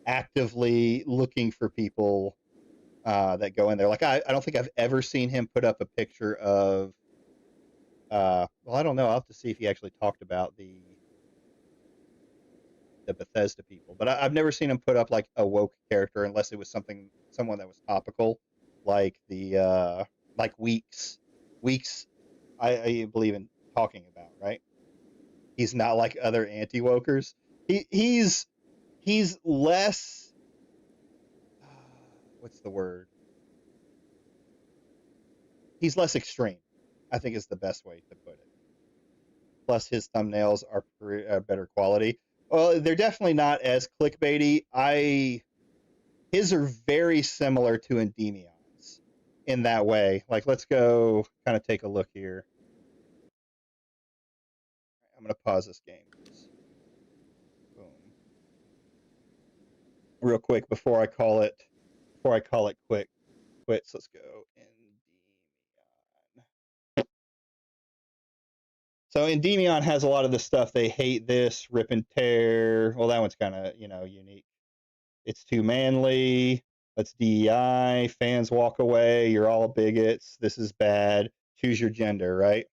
actively looking for people that go in there. Like I don't think I've ever seen him put up a picture of well, I don't know. I'll have to see if he actually talked about the Bethesda people, but I've never seen him put up like a woke character unless it was someone that was topical, like the like Weeks. I believe in talking about, right? He's not like other anti-wokers. He's less what's the word? He's less extreme, I think is the best way to put it. Plus his thumbnails are better quality. Well, they're definitely not as clickbaity. His are very similar to Endemion's in that way. Like, let's go kind of take a look here. I'm going to pause this game. Boom. Real quick before I call it quits. Let's go Endemion. So Endemion has a lot of the stuff. They hate this, rip and tear. Well, that one's kind of, unique. It's too manly. That's DEI. Fans walk away. You're all bigots. This is bad. Choose your gender, right?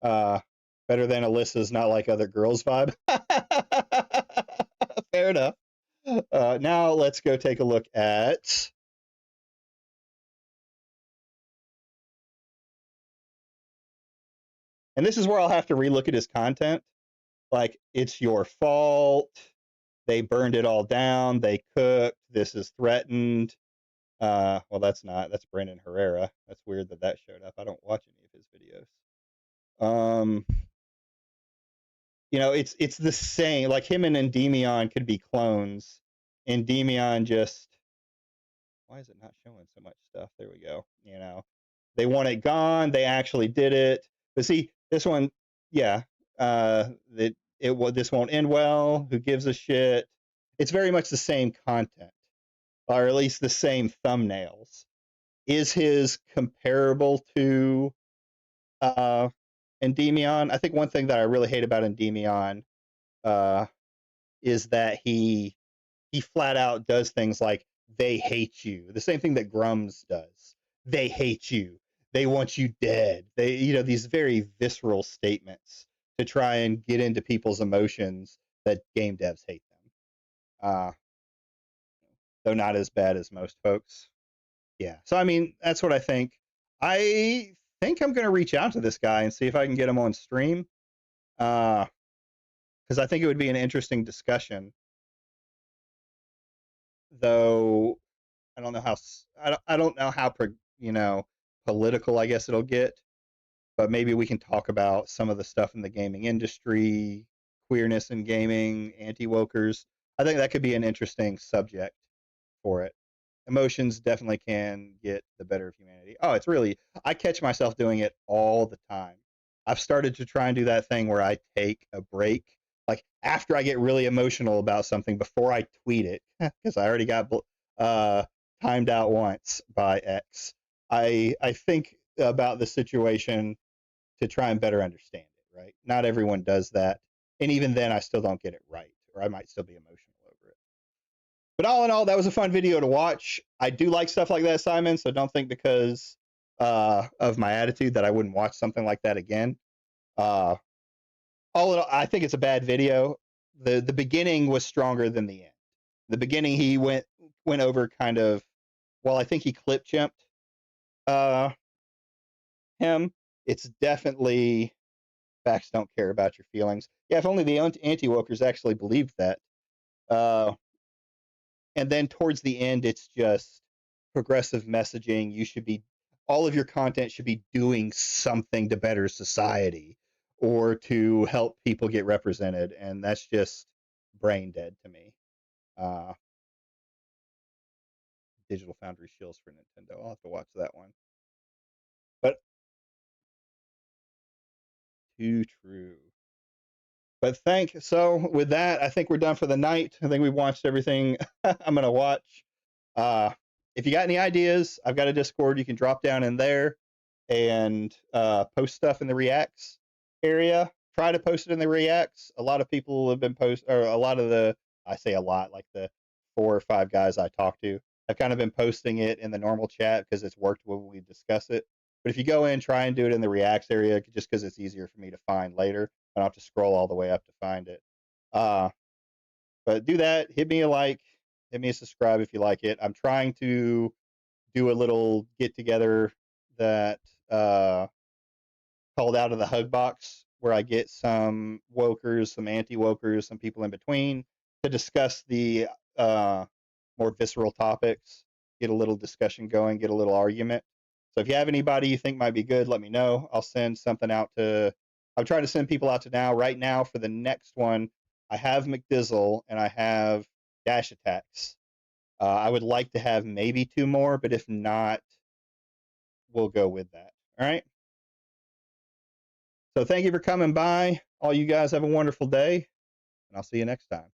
Better than Alyssa's not like other girls vibe. Fair enough. Now let's go take a look at and this is where I'll have to relook at his content. Like, it's your fault. They burned it all down. They cooked. This is threatened. Well, that's Brandon Herrera. That's weird that showed up. I don't watch any of his videos. It's the same. Like, him and Endemion could be clones. Endemion just, why is it not showing so much stuff? There we go. They want it gone. They actually did it. But see, this one, yeah, this won't end well. Who gives a shit? It's very much the same content, or at least the same thumbnails. Is his comparable to Endemion? I think one thing that I really hate about Endemion is that he flat out does things like, they hate you. The same thing that Grums does. They hate you. They want you dead. They, these very visceral statements to try and get into people's emotions that game devs hate them. Though not as bad as most folks. Yeah. So, I mean, that's what I think. I think I'm going to reach out to this guy and see if I can get him on stream. Because I think it would be an interesting discussion. Though, I don't know how I don't know how political I guess it'll get, but maybe we can talk about some of the stuff in the gaming industry, queerness in gaming, anti-wokers. I think that could be an interesting subject for it. Emotions definitely can get the better of humanity. Oh, it's really, I catch myself doing it all the time. I've started to try and do that thing where I take a break, like after I get really emotional about something before I tweet it, because I already got timed out once by X. I think about the situation to try and better understand it, right? Not everyone does that. And even then, I still don't get it right, or I might still be emotional over it. But all in all, that was a fun video to watch. I do like stuff like that, Simon, so don't think because of my attitude that I wouldn't watch something like that again. All in all, I think it's a bad video. The beginning was stronger than the end. The beginning, he went over kind of, well, I think he clip jumped him. It's definitely facts don't care about your feelings. Yeah, if only the anti-wokers actually believed that. And then towards the end, it's just progressive messaging. You should be, all of your content should be doing something to better society or to help people get represented. And that's just brain dead to me. Digital Foundry Shields for Nintendo. I'll have to watch that one. But too true. But so with that, I think we're done for the night. I think we've watched everything I'm going to watch. If you got any ideas, I've got a Discord. You can drop down in there and post stuff in the reacts area. Try to post it in the reacts. A lot of people have been I say a lot, like the 4 or 5 guys I talk to have kind of been posting it in the normal chat because it's worked when we discuss it. But if you go in, try and do it in the reacts area just because it's easier for me to find later. I don't have to scroll all the way up to find it. But do that. Hit me a like. Hit me a subscribe if you like it. I'm trying to do a little get together that called Out of the Hug Box, where I get some wokers, some anti-wokers, some people in between to discuss the more visceral topics, get a little discussion going, get a little argument. So if you have anybody you think might be good, let me know. I'll send something out to, I'm trying to send people out to right now for the next one. I have McDizzle and I have Dash Attacks. I would like to have maybe 2 more, but if not, we'll go with that. All right. So thank you for coming by. All you guys have a wonderful day, and I'll see you next time.